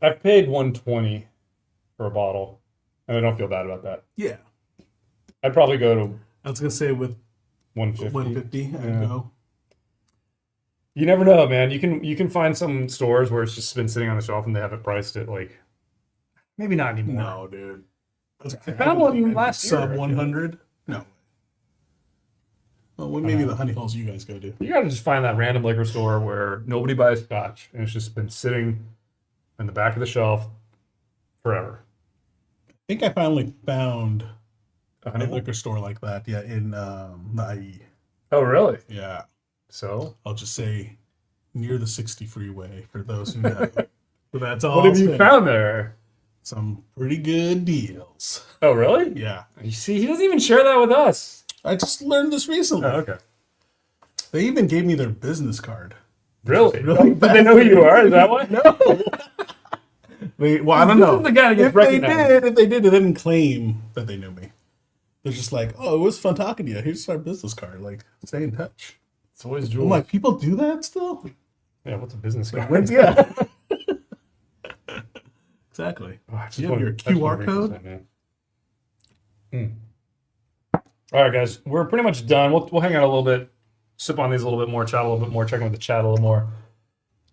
I've paid 120 for a bottle, and I don't feel bad about that. Yeah. I'd probably go to I was going to say with 150. 150, Yeah. I'd go. You never know, man. You can find some stores where it's just been sitting on the shelf and they haven't priced it like maybe not anymore. No, dude. I found one last year. Sub 100? No. Well, maybe the honey holes you guys go to. You gotta just find that random liquor store where nobody buys scotch and it's just been sitting in the back of the shelf forever. I think I finally found A a honey hole? liquor store like that. Yeah, in the IE. Oh, really? Yeah. So, I'll just say near the 60 freeway for those who know. But that's all. what have I'll you say. found there? Some pretty good deals. Oh, really? Yeah. You see, he doesn't even share that with us. I just learned this recently. Oh, okay. They even gave me their business card. Really? Really But they know who you are? Is that why? No. Well, I don't know. This is the guy that gets recognized. If they didn't claim that they knew me. They're just like, oh, it was fun talking to you. Here's our business card. Like, stay in touch. It's always I'm Jules. like, people do that still? Yeah, what's a business card? Yeah. Exactly. Oh, I just You have your I just wanna QR drink this code? thing, man. All right, guys, we're pretty much done. We'll hang out a little bit, sip on these a little bit more, chat a little bit more, check in with the chat a little more.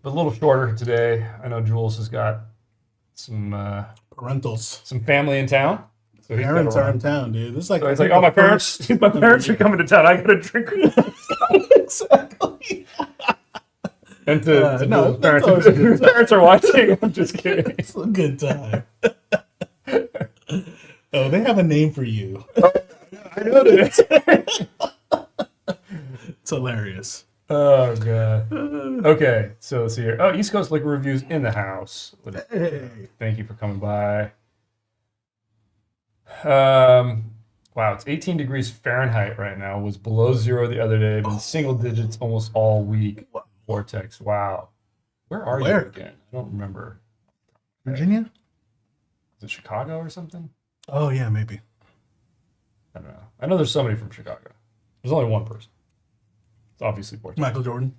But a little shorter today. I know Jules has got some Parentals. family in town. So he's Parents gotta are run. in town, dude. This is like, So it's like, oh, my parents are coming to town. I gotta drink. Exactly. And to no, Jules' that's parents, always a if your good time. parents are watching, I'm just kidding. It's a good time. Oh, they have a name for you. I know it. It's hilarious. Oh god. Okay, so let's see here. Oh, East Coast Liquor Reviews in the house. Hey. Thank you for coming by. Wow, it's 18 degrees Fahrenheit right now. It was below zero the other day, been single digits almost all week. Vortex. Wow. Where are you Where? again? I don't remember. Virginia? Is it Chicago or something? Oh, yeah, maybe. I don't know. I know there's somebody from Chicago. There's only one person. It's obviously Vortex. Michael Jordan.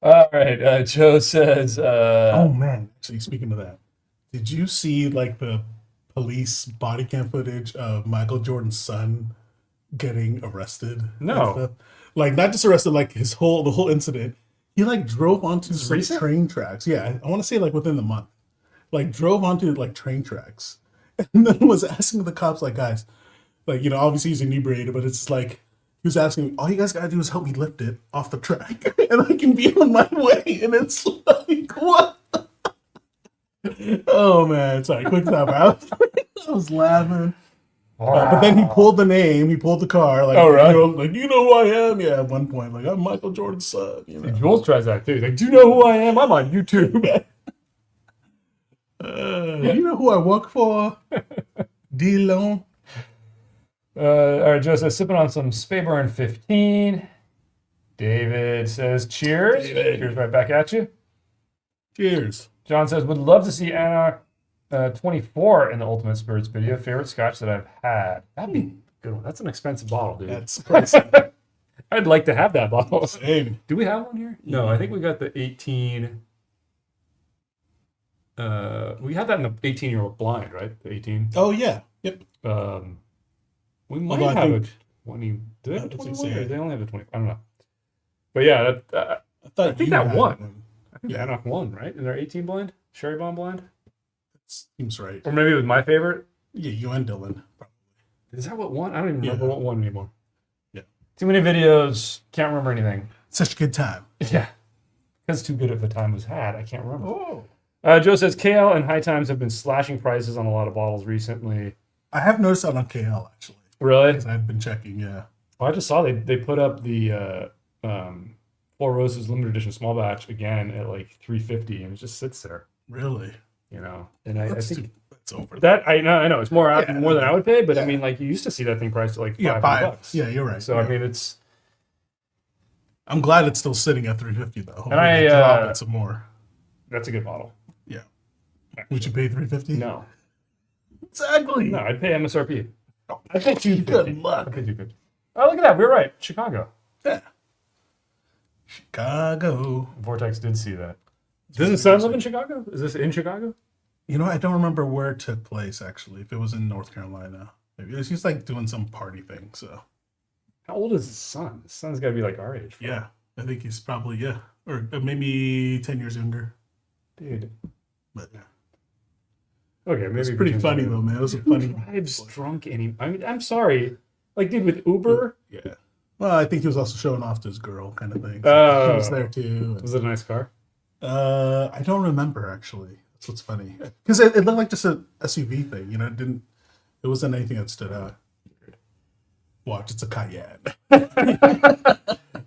All right. Joe says, Oh, man. Actually, speaking of that, did you see, like, the police body cam footage of Michael Jordan's son getting arrested? No. and stuff? Like, not just arrested, like, the whole incident. He, like, drove onto some recent? train tracks. Yeah, I want to say, like, within the month. Like, drove onto, like, train tracks. And then was asking the cops, like, guys, like, obviously he's inebriated, but it's like, he was asking, all you guys gotta do is help me lift it off the track, and I can be on my way. And it's like, what? Oh, man. Sorry, quick time out. I was laughing. But then he pulled the name, he pulled the car. Like, Oh, right. You know who I am? Yeah, at one point, like, I'm Michael Jordan's son. Jules tries that too. He's like, do you know who I am? I'm on YouTube. You know who I work for? D-Lone. All right, Joe says, sipping on some Speyburn 15. David says, cheers. David. Cheers right back at you. Cheers. John says, would love to see Anarch 24 in the Ultimate Spirits video. Favorite scotch that I've had. That'd be a good one. That's an expensive bottle, dude. That's pricey. I'd like to have that bottle. Same. Do we have one here? No, I think we got the 18. We had that in the 18-year-old blind, right? The 18. Oh, yeah. Yep. We might Although I have a think- 20. Do they have a That's 21 or insane. they only have a 20? I don't know. But yeah, I thought I think you that had won. one. I think Anarch won, right? In their 18 blind? Sherry Bomb blind? Seems right. Or maybe it was my favorite. Yeah, you and Dylan. Is that what won? I don't even remember what won anymore. Yeah. Too many videos. Can't remember anything. Such a good time. Yeah. Because too good of a time was had. I can't remember. Oh. Joe says KL and High Times have been slashing prices on a lot of bottles recently. I have noticed that on KL, actually. Really? Because I've been checking, yeah. Well, I just saw they put up the Four Roses limited edition small batch again at like $350, and it just sits there. Really? You know, and I think that's over. That I know it's more more than I would pay, but I mean, like you used to see that thing priced at like $5. Yeah, you're right. So I mean, it's. I'm glad it's still sitting at $350 though. Hopefully And they drop it some more. That's a good bottle. Yeah. Would you pay $350? No. Exactly. No, I'd pay MSRP. I'd pay $250. Good luck. I'd pay $250. Oh, look at that. We were right. Chicago. Yeah. Chicago. Vortex did see that. Doesn't Sun live in Chicago? Is this in Chicago? You know, I don't remember where it took place, actually. If it was in North Carolina. Maybe it's just like doing some party thing, so. How old is his son? His son's got to be like our age. Yeah. I think he's probably, yeah. Or maybe 10 years younger. Dude. But yeah. Okay, maybe. It's pretty funny, though, man. It was a funny. Who drives drunk any? I mean, I'm sorry. Like, dude, with Uber? Yeah. Well, I think he was also showing off to his girl, kind of thing. So he was there, too. Was it a nice car? I don't remember, actually. That's what's funny. Because it looked like just an SUV thing, you know? It wasn't anything that stood out. Watch, it's a Cayenne.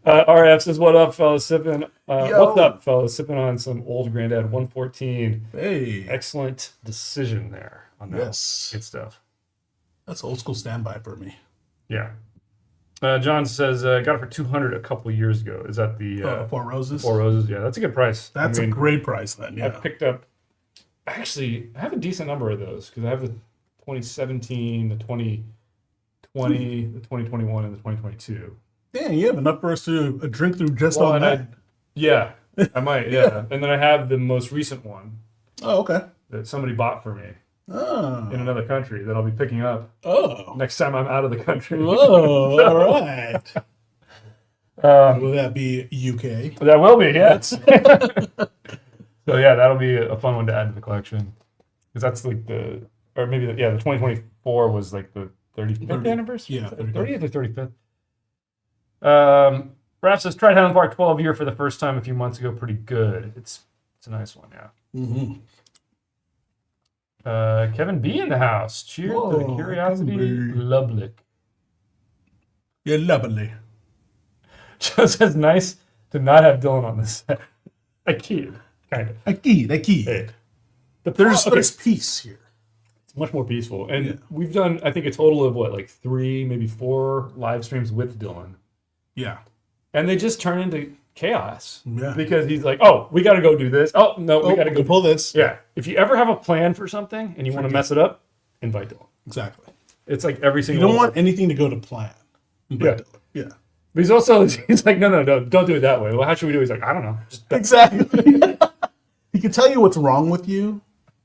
RF says, what up, fellas? Sipping. What's up, fellas? Sipping on some old Granddad 114. Hey. Excellent decision there on that. Yes. Good stuff. That's old school standby for me. Yeah. John says, got it for $200 a couple years ago. Is that the Four Roses? Four Roses? Yeah, that's a good price. That's a great price then, yeah. I picked up, actually, I have a decent number of those because I have the 2017, the 2020, the 2021, and the 2022. Damn, you have enough for us to drink through just on that. Yeah, I might, yeah. And then I have the most recent one. Oh, okay. That somebody bought for me in another country that I'll be picking up next time I'm out of the country. Whoa, all right. Will that be UK? That will be, yes. So yeah, that'll be a fun one to add to the collection. Because that's like the 2024 was like the 35th anniversary? Yeah. 30th or 35th? Raph says, tried Highland Park 12 year for the first time a few months ago. Pretty good. It's a nice one, yeah. Mm-hmm. Kevin B in the house. Cheers to the Curiosity Lublick. You're lovely. Joe says, nice to not have Dylan on this set. I kid, kind of. I kid. Hey. There's peace here. It's much more peaceful. And we've done, I think, a total of like 3, maybe 4 live streams with Dylan. Yeah. And they just turn into chaos. Yeah. Because he's like, oh, we got to go do this. Oh, no, we got to go pull this. Yeah. If you ever have a plan for something and you want to mess it up, invite Dylan. Exactly. It's like every single You don't want anything to go to plan. Yeah. Yeah. But he's like, no, don't do it that way. Well, how should we do it? He's like, I don't know. Exactly. He can tell you what's wrong with you.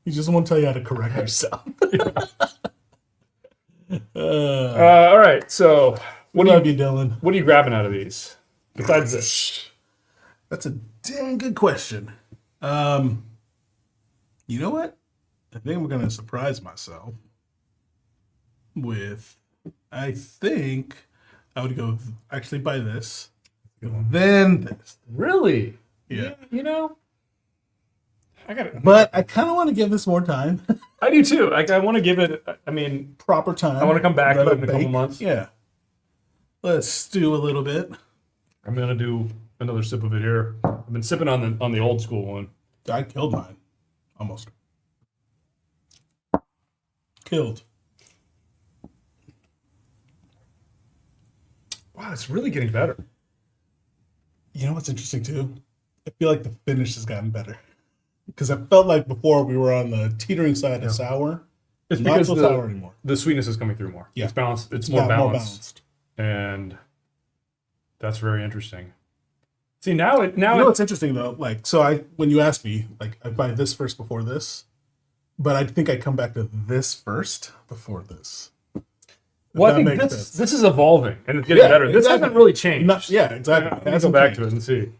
He just won't tell you how to correct yourself. All right. So what do you be, Dylan? What are you grabbing out of these? Besides this. That's a dang good question. You know what? I think I'm going to surprise myself with, I think I would go actually buy this, then this. Really? Yeah. You know, I got it. But I kind of want to give this more time. I do too. Like, I want to give it, I mean, proper time. I want to come back to it in a couple months. Yeah. Let's stew a little bit. I'm going to do another sip of it here. I've been sipping on the old school one. I killed mine. Almost. Killed. Wow, it's really getting better. You know what's interesting too? I feel like the finish has gotten better. Because I felt like before we were on the teetering side of sour. It's not because so sour anymore. The sweetness is coming through more. Yeah. It's balanced. It's more more balanced. And that's very interesting. See, now you know what's interesting though? Like, so when you asked me, like, I buy this first before this, but I think I come back to this first before this. Well, I think this is evolving and it's getting better. This hasn't really changed. Exactly. Let's go back to it and see.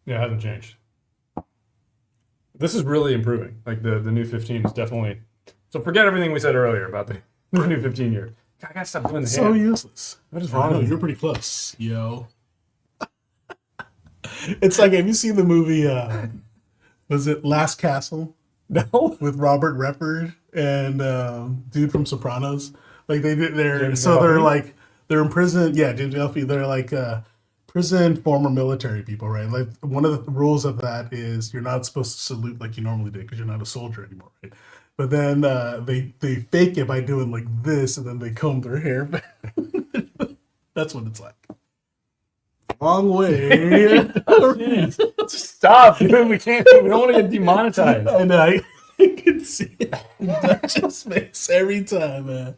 Yeah, it hasn't changed. This is really improving. Like the new 15 is definitely. So forget everything we said earlier about the new 15 year. I gotta stop doing the So hand. useless. What is I wrong know, with you're you? pretty close, yo. It's like, have you seen the movie, was it Last Castle No. with Robert Redford and dude from Sopranos? Like they did James so they're Gandolfini? like, they're in prison. Yeah, James Gandolfini. They're like prison former military people, right? Like one of the rules of that is you're not supposed to salute like you normally do because you're not a soldier anymore, right? But then they fake it by doing like this, and then they comb their hair back. That's what it's like. Long way. Jeez. Stop, dude. We can't. We don't want to get demonetized. I know. I can see it. That just makes every time, man.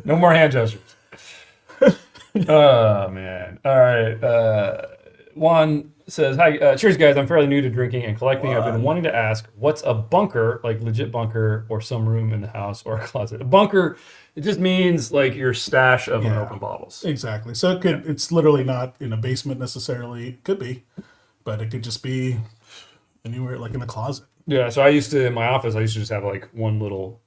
No more hand gestures. Oh man. All right. Juan says, "Hi, cheers, guys. I'm fairly new to drinking and collecting. I've been wanting to ask, what's a bunker, like legit bunker, or some room in the house or a closet? A bunker, it just means like your stash of Yeah. unopened bottles. Exactly. So it could. It's literally not in a basement necessarily. It could be, but it could just be anywhere, like in a closet. Yeah. So I used to in my office, I used to just have like one little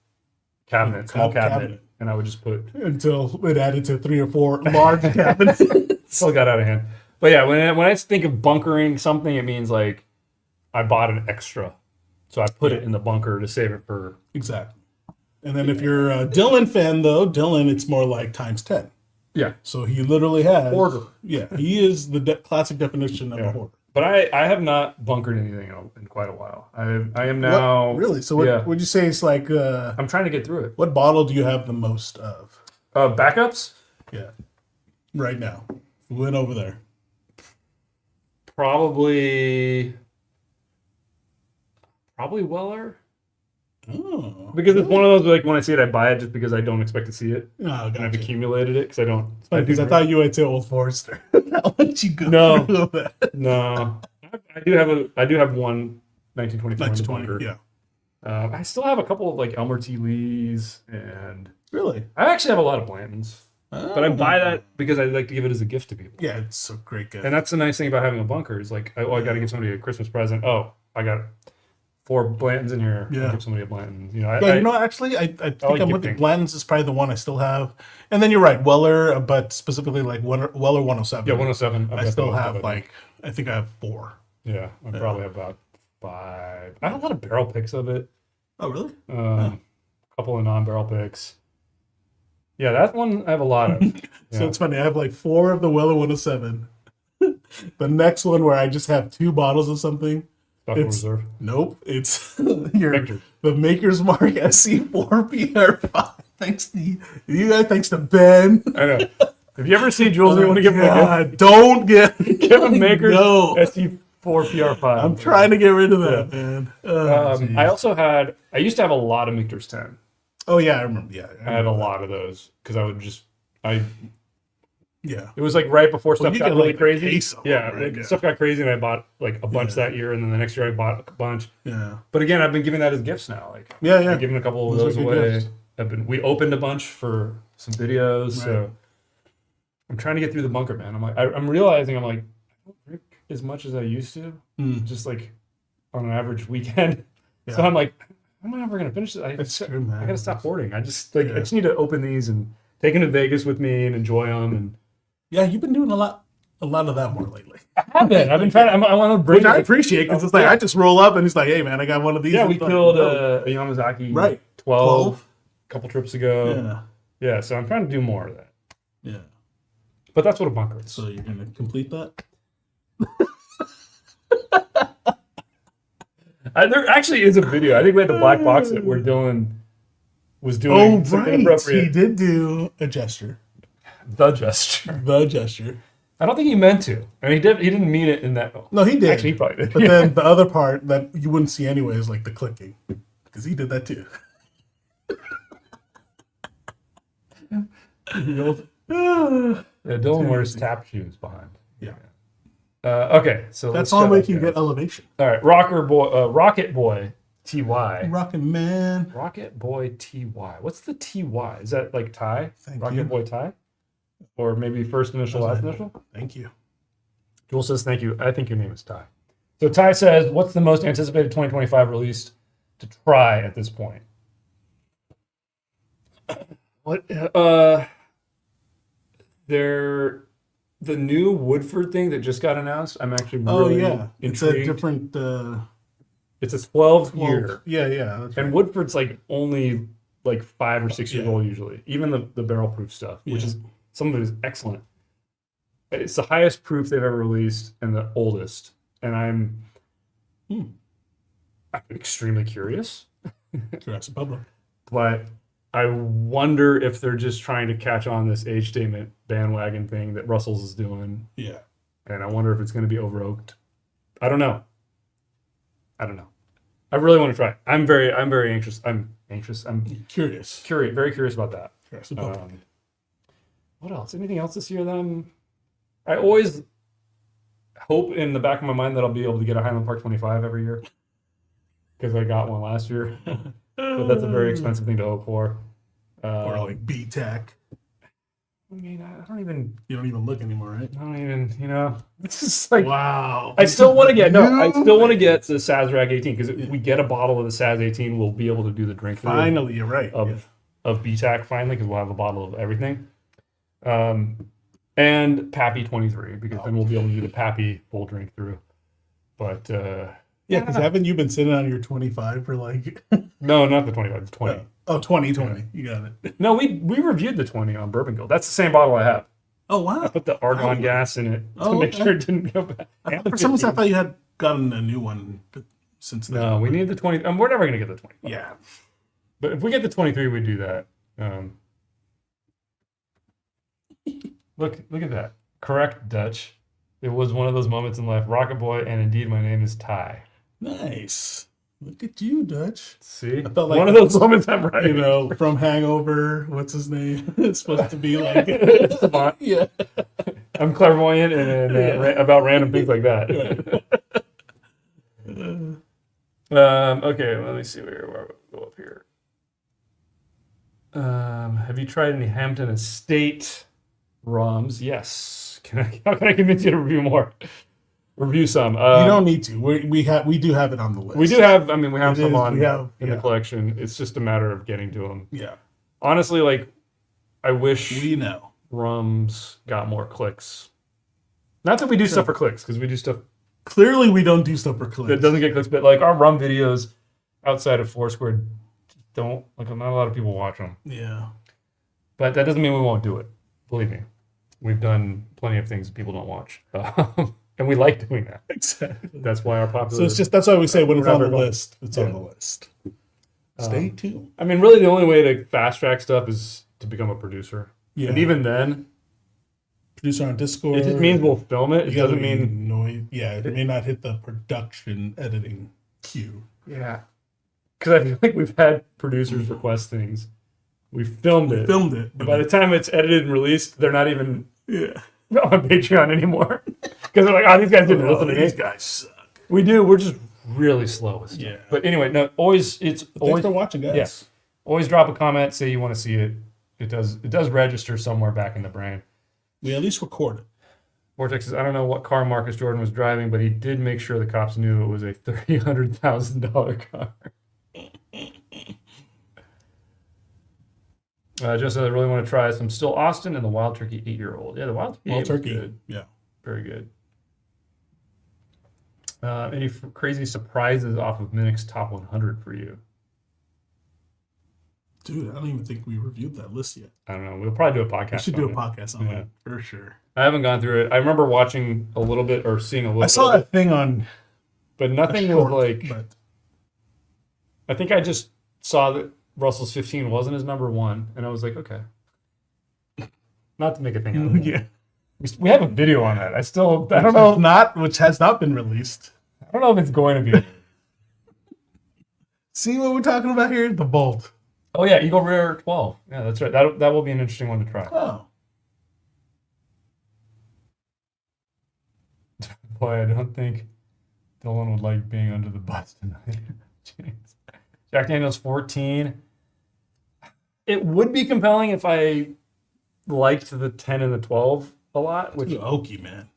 cabinet, small cabinet, and I would just put. Until it added to 3 or 4 large cabinets. Still got out of hand. But yeah, when I think of bunkering something, it means like I bought an extra, so I put it in the bunker to save it for. Exactly. And then if you're a Dylan fan, though, Dylan, it's more like times 10. Yeah. So he literally has. Hoarder. Yeah, he is the classic definition of a hoarder. But I have not bunkered anything in quite a while. I am now. Really? So what Yeah. would you say is like, I'm trying to get through it. what bottle do you have the most of? Backups? Yeah. Right now. Went over there. Probably Weller. Oh. Because it's one of those like when I see it, I buy it just because I don't expect to see it. Oh, And I've gotcha. accumulated it because I don't. Because I thought you went to Old Forester. I'll let you go. No. through that. No, I do have one 1924 in the 1920. bunker. Yeah. I still have a couple of like Elmer T. Lees, and Really? I actually have a lot of Blantons. But I buy that because I like to give it as a gift to people. Yeah, it's a great gift. And that's the nice thing about having a bunker is like, I got to give somebody a Christmas present. Oh, I got 4 Blantons in here. Yeah. I'll give somebody a Blanton. You know, actually, I think like I'm with gifting. you. Blanton's is probably the one I still have. And then you're right, Weller, but specifically like Weller 107. yeah, 107. I still have like, I think I have 4. Yeah, I probably have about 5. I have a lot of barrel picks of it. Oh, really? A couple of non-barrel picks. Yeah, that one I have a lot of. So Yeah. it's funny. I have like 4 of the Weller 107. The next one where I just have 2 bottles of something. Special It's- Reserve. Nope. It's your Victor. the Maker's Mark SC4PR5. Thanks to you guys. Thanks to Ben. I know. If you ever see Jules, you want to give him a God, don't get give him Maker's No. SC4PR5. I'm trying to get rid of that, man. Oh, geez. I used to have a lot of Michter's 10. Oh yeah, I remember. Yeah, I had a lot of those because Yeah. it was like right before stuff you got get, really like, a crazy. case of them, Yeah, right? Yeah. stuff got crazy, and I bought like a bunch that year, and then the next year I bought a bunch. Yeah. But again, I've been giving that as gifts now. Like, Yeah, yeah. I've given a couple of Those those are good away. gifts. We opened a bunch for some videos, Right. so I'm trying to get through the bunker, man. I'm realizing I don't drink as much as I used to, just like on an average weekend. Yeah. So I'm like, how am I ever gonna finish this? That's true, man. I gotta stop hoarding. I just I Yeah. just need to open these and take them to Vegas with me and enjoy them. And Yeah, you've been doing a lot of that more lately. I've been trying. I want to bring. Which I appreciate because it's like I just roll up and it's like, hey man, I got one of these. Yeah, we It's like, killed oh, a Yamazaki Right. 12 12. a couple trips ago. Yeah. Yeah, so I'm trying to do more of that. Yeah. But that's what a bunker is. So you're gonna complete that? There actually is a video. I think we had the black box it where Dylan was doing something He appropriate. did do a gesture. The gesture. The gesture. I don't think he meant to, and he didn't mean it in that. No, he did. Actually, he probably did. But then the other part that you wouldn't see anyway is like the clicking, because he did that too. Yeah, Dylan wears tap shoes behind. Yeah. Okay, so That's let's all shut way up, you guys. get elevation. All right, Rocket Boy TY. Rockin' man. Rocket Boy TY. What's the TY? Is that like Ty? Thank Rocket you. Boy Ty? Or maybe first initial, last initial? Thank you. Jewel says, thank you. I think your name is Ty. So Ty says, what's the most anticipated 2025 release to try at this point? What? The new Woodford thing that just got announced. I'm actually really it's intrigued. a different. It's a 12 year. Yeah. And That's right. Woodford's like only like 5 or 6 years old usually. Even the barrel proof stuff, which is some of it is excellent. It's the highest proof they've ever released and the oldest. And I'm extremely curious. Jurassic Public. But I wonder if they're just trying to catch on this age statement bandwagon thing that Russell's is doing. Yeah. And I wonder if it's going to be over oaked. I don't know. I really want to try. I'm very anxious. I'm Curious. Very curious about that. Jurassic Public. What else? Anything else this year? Then I always hope in the back of my mind that I'll be able to get a Highland Park 25 every year because I got one last year. But that's a very expensive thing to hope for. Or like B-Tech. I mean, I don't even. You don't even look anymore, right? I don't even. It's just like. Wow. I still want to get the Sazerac 18 because if we get a bottle of the Saz 18, we'll be able to do the drink. Finally, you're right. Of BTAC finally because we'll have a bottle of everything. And Pappy 23 because then we'll be able to do the Pappy full drink through. But because haven't you been sitting on your 25 for like? No, not the 25. It's 20. 20. You got it. No, we reviewed the 20 on Bourbon Gold. That's the same bottle I have. Oh wow! I put the argon gas in it to make sure it didn't go bad. For some reason, I thought you had gotten a new one since then. No, we need the 20. We're never gonna get the 20. Yeah, but if we get the 23, we do that. Look at that. Correct, Dutch. It was one of those moments in life. Rocket Boy, and indeed, my name is Ty. Nice. Look at you, Dutch. See, I felt like one of those moments I'm right. From Hangover. What's his name? It's supposed to be like Savant. Yeah. I'm clairvoyant and about random things like that. Okay, let me see where we'll go up here. Have you tried any Hampton Estate rums? Yes. How can I convince you to review some? You don't need to. We do have it on the list. We do have. I mean, we have some in the collection. It's just a matter of getting to them. Yeah. Honestly, like, I wish rums got more clicks. Not that we do stuff for clicks, because we do stuff. Clearly, we don't do stuff for clicks. That doesn't get clicks, but like our rum videos outside of Foursquare don't not a lot of people watch them. Yeah. But that doesn't mean we won't do it. Believe me, we've done plenty of things that people don't watch. And we like doing that. Exactly. That's why our popular. So it's just that's why we say when it's on the list, it's on the list. Stay tuned. I mean, really, the only way to fast track stuff is to become a producer. Yeah. And even then, producer on Discord. It just means we'll film it. It doesn't mean noise. Yeah, it may not hit the production editing queue. Yeah. Because I feel like we've had producers request things. We filmed it. And by the time it's edited and released, they're not even on Patreon anymore. Because they're like, oh, these guys didn't listen to me. These guys suck. We do. We're just really slow with stuff. Yeah. But anyway, no, always. Thanks for watching, guys. Yes. Always drop a comment. Say you want to see it. It does register somewhere back in the brain. We at least record it. Vortex says, I don't know what car Marcus Jordan was driving, but he did make sure the cops knew it was a $300,000 car. Just I really want to try some Still Austin and the Wild Turkey 8-year-old. Yeah, the Wild Turkey. Good. Yeah. Very good. Any crazy surprises off of Minick's top 100 for you? Dude, I don't even think we reviewed that list yet. I don't know. We'll probably do a podcast. We should do a podcast on that for sure. I haven't gone through it. I remember watching a little bit or seeing a little bit. I saw a thing on, but nothing was like. But I think I just saw that Russell's 15 wasn't his number one, and I was like, okay. Not to make a thing out of it. Yeah. We have a video on that. I don't know. Which has not been released. I don't know if it's going to be. See what we're talking about here? The Bolt. Oh, yeah. Eagle Rare 12. Yeah, that's right. That will be an interesting one to try. Oh. Boy, I don't think Dylan would like being under the bus tonight. Jack Daniel's 14. It would be compelling if I liked the 10 and the 12 a lot. Which is oaky, man.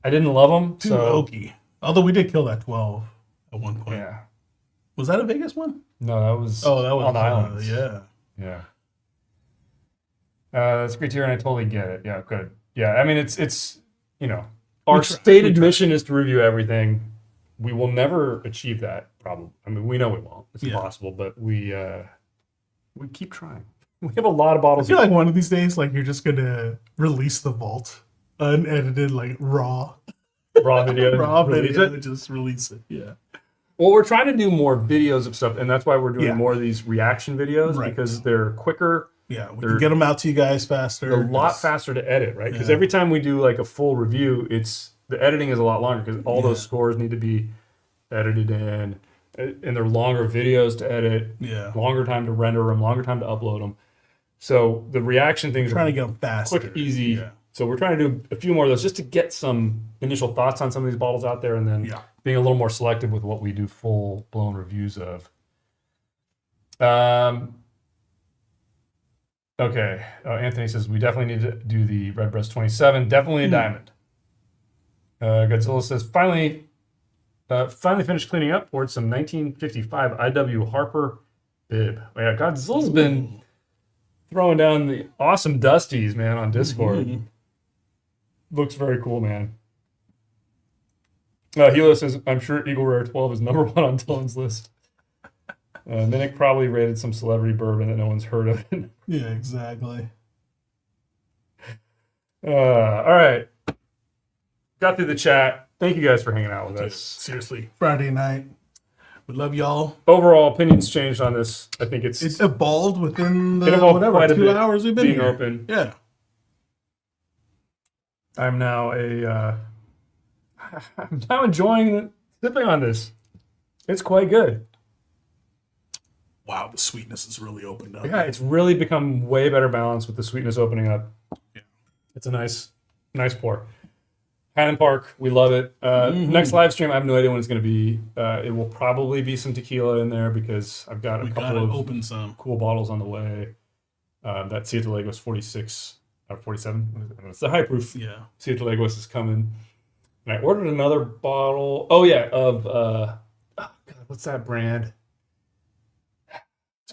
I didn't love them. Too So oaky. Although we did kill that 12 at one point. yeah. Was that a Vegas one? No, that was That was on the islands. Yeah. Yeah. That's great to hear, and I totally get it. Yeah, good. Yeah, I mean, it's our stated mission is to review everything. We will never achieve that problem. I mean, we know we won't. It's impossible, but we keep trying. We have a lot of bottles. I feel like one of these days, like you're just gonna release the vault unedited, like raw video. video, just release it. Yeah. Well, we're trying to do more videos of stuff, and that's why we're doing more of these reaction videos because they're quicker. Yeah, we can get them out to you guys faster. They're a lot faster to edit, right? Because every time we do like a full review, the editing is a lot longer because all those scores need to be edited in, and they're longer videos to edit. Yeah, longer time to render them, longer time to upload them. So the reaction things are trying to get them faster, quick, easy. Yeah. So we're trying to do a few more of those just to get some initial thoughts on some of these bottles out there, and then being a little more selective with what we do full blown reviews of. Okay. Anthony says we definitely need to do the Redbreast 27. Definitely a diamond. Godzilla says finally finished cleaning up. Poured some 1955 IW Harper bib. Yeah, Godzilla's been throwing down the awesome Dusties, man, on Discord. Looks very cool, man. Hilo says, I'm sure Eagle Rare 12 is number one on Dylan's list. Minnick probably rated some celebrity bourbon that no one's heard of. Yeah, exactly. All right. Got through the chat. Thank you guys for hanging out with us. Seriously, Friday night. We love y'all. Overall, opinions changed on this. I think it's evolved within the quite 2 hours we've been being here. Open. Yeah. I'm now enjoying sipping on this. It's quite good. Wow, the sweetness has really opened up. Yeah, it's really become way better balanced with the sweetness opening up. Yeah. It's a nice pour. Highland Park, we love it. Next live stream, I have no idea when it's going to be. It will probably be some tequila in there because I've got a couple of open some cool bottles on the way. That Siete Lagos 46 or 47. It's the high proof. Yeah. Siete Lagos is coming. And I ordered another bottle. Oh yeah, of God, what's that brand?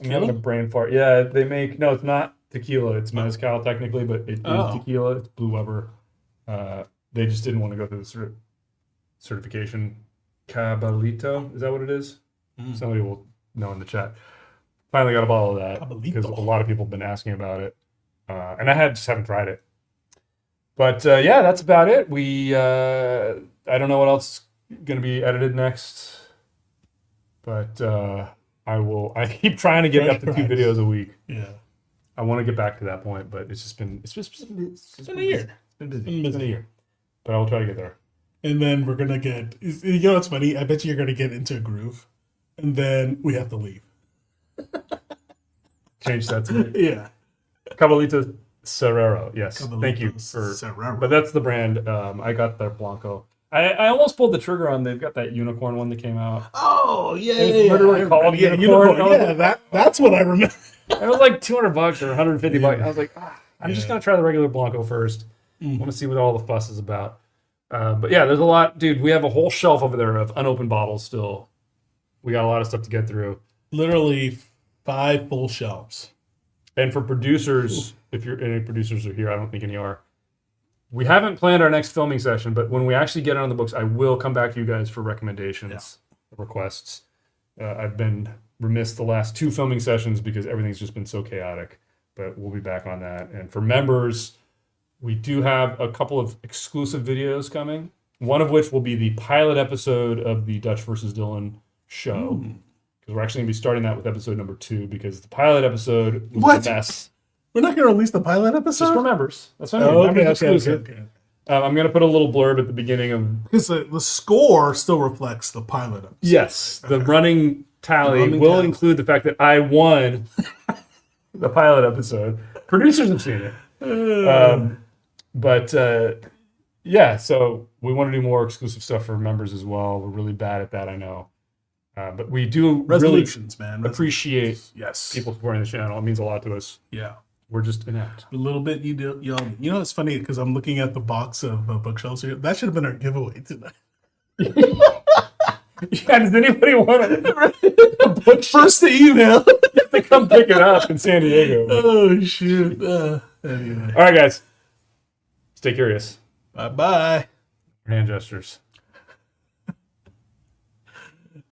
I'm having a brain fart. Yeah, they make it's not tequila. It's mezcal technically, but it is tequila. It's Blue Weber. They just didn't want to go through the certification. Cabalito, is that what it is? Somebody will know in the chat. Finally got a bottle of that because a lot of people have been asking about it, and I just haven't tried it. But yeah, that's about it. I don't know what else is going to be edited next, but I keep trying to get up to 2 videos a week. Yeah, I want to get back to that point, but it's been a year. It's been a year, but I will try to get there. And then we're gonna get. You know what's funny? I bet you're gonna get into a groove, and then we have to leave. Change that to me. Yeah, Cabalito Cerrero. Yes, thank you for. Cerrero. But that's the brand. I got their Blanco. I almost pulled the trigger on. They've got that unicorn one that came out. Oh yeah, it's literally called unicorn. Yeah, that's what I remember. It was like $200 or $150. I was like, I'm just gonna try the regular Blanco first. I want to see what all the fuss is about. But yeah, there's a lot, dude. We have a whole shelf over there of unopened bottles still. We got a lot of stuff to get through. Literally 5 full shelves. And for producers, if any producers are here, I don't think any are. We haven't planned our next filming session, but when we actually get it on the books, I will come back to you guys for recommendations, requests. I've been remiss the last 2 filming sessions because everything's just been so chaotic, but we'll be back on that. And for members, we do have a couple of exclusive videos coming, one of which will be the pilot episode of the Dutch versus Dylan show. Because we're actually going to be starting that with episode number 2 because the pilot episode was a mess. We're not going to release the pilot episode? Just for members. That's what I mean. Members exclusive. Okay. I'm going to put a little blurb at the beginning of... Because the score still reflects the pilot episode. Yes. The running tally will include the fact that I won the pilot episode. Producers have seen it. But yeah, so we want to do more exclusive stuff for members as well. We're really bad at that, I know. But we do resolutions, really appreciate people supporting the channel. It means a lot to us. Yeah. We're just inept. A little bit, y'all. You know, it's funny because I'm looking at the box of bookshelves here. That should have been our giveaway tonight. Yeah, does anybody want a book? First the email. To come pick it up in San Diego? Oh shoot. Anyway. All right, guys. Stay curious. Bye bye. Hand gestures.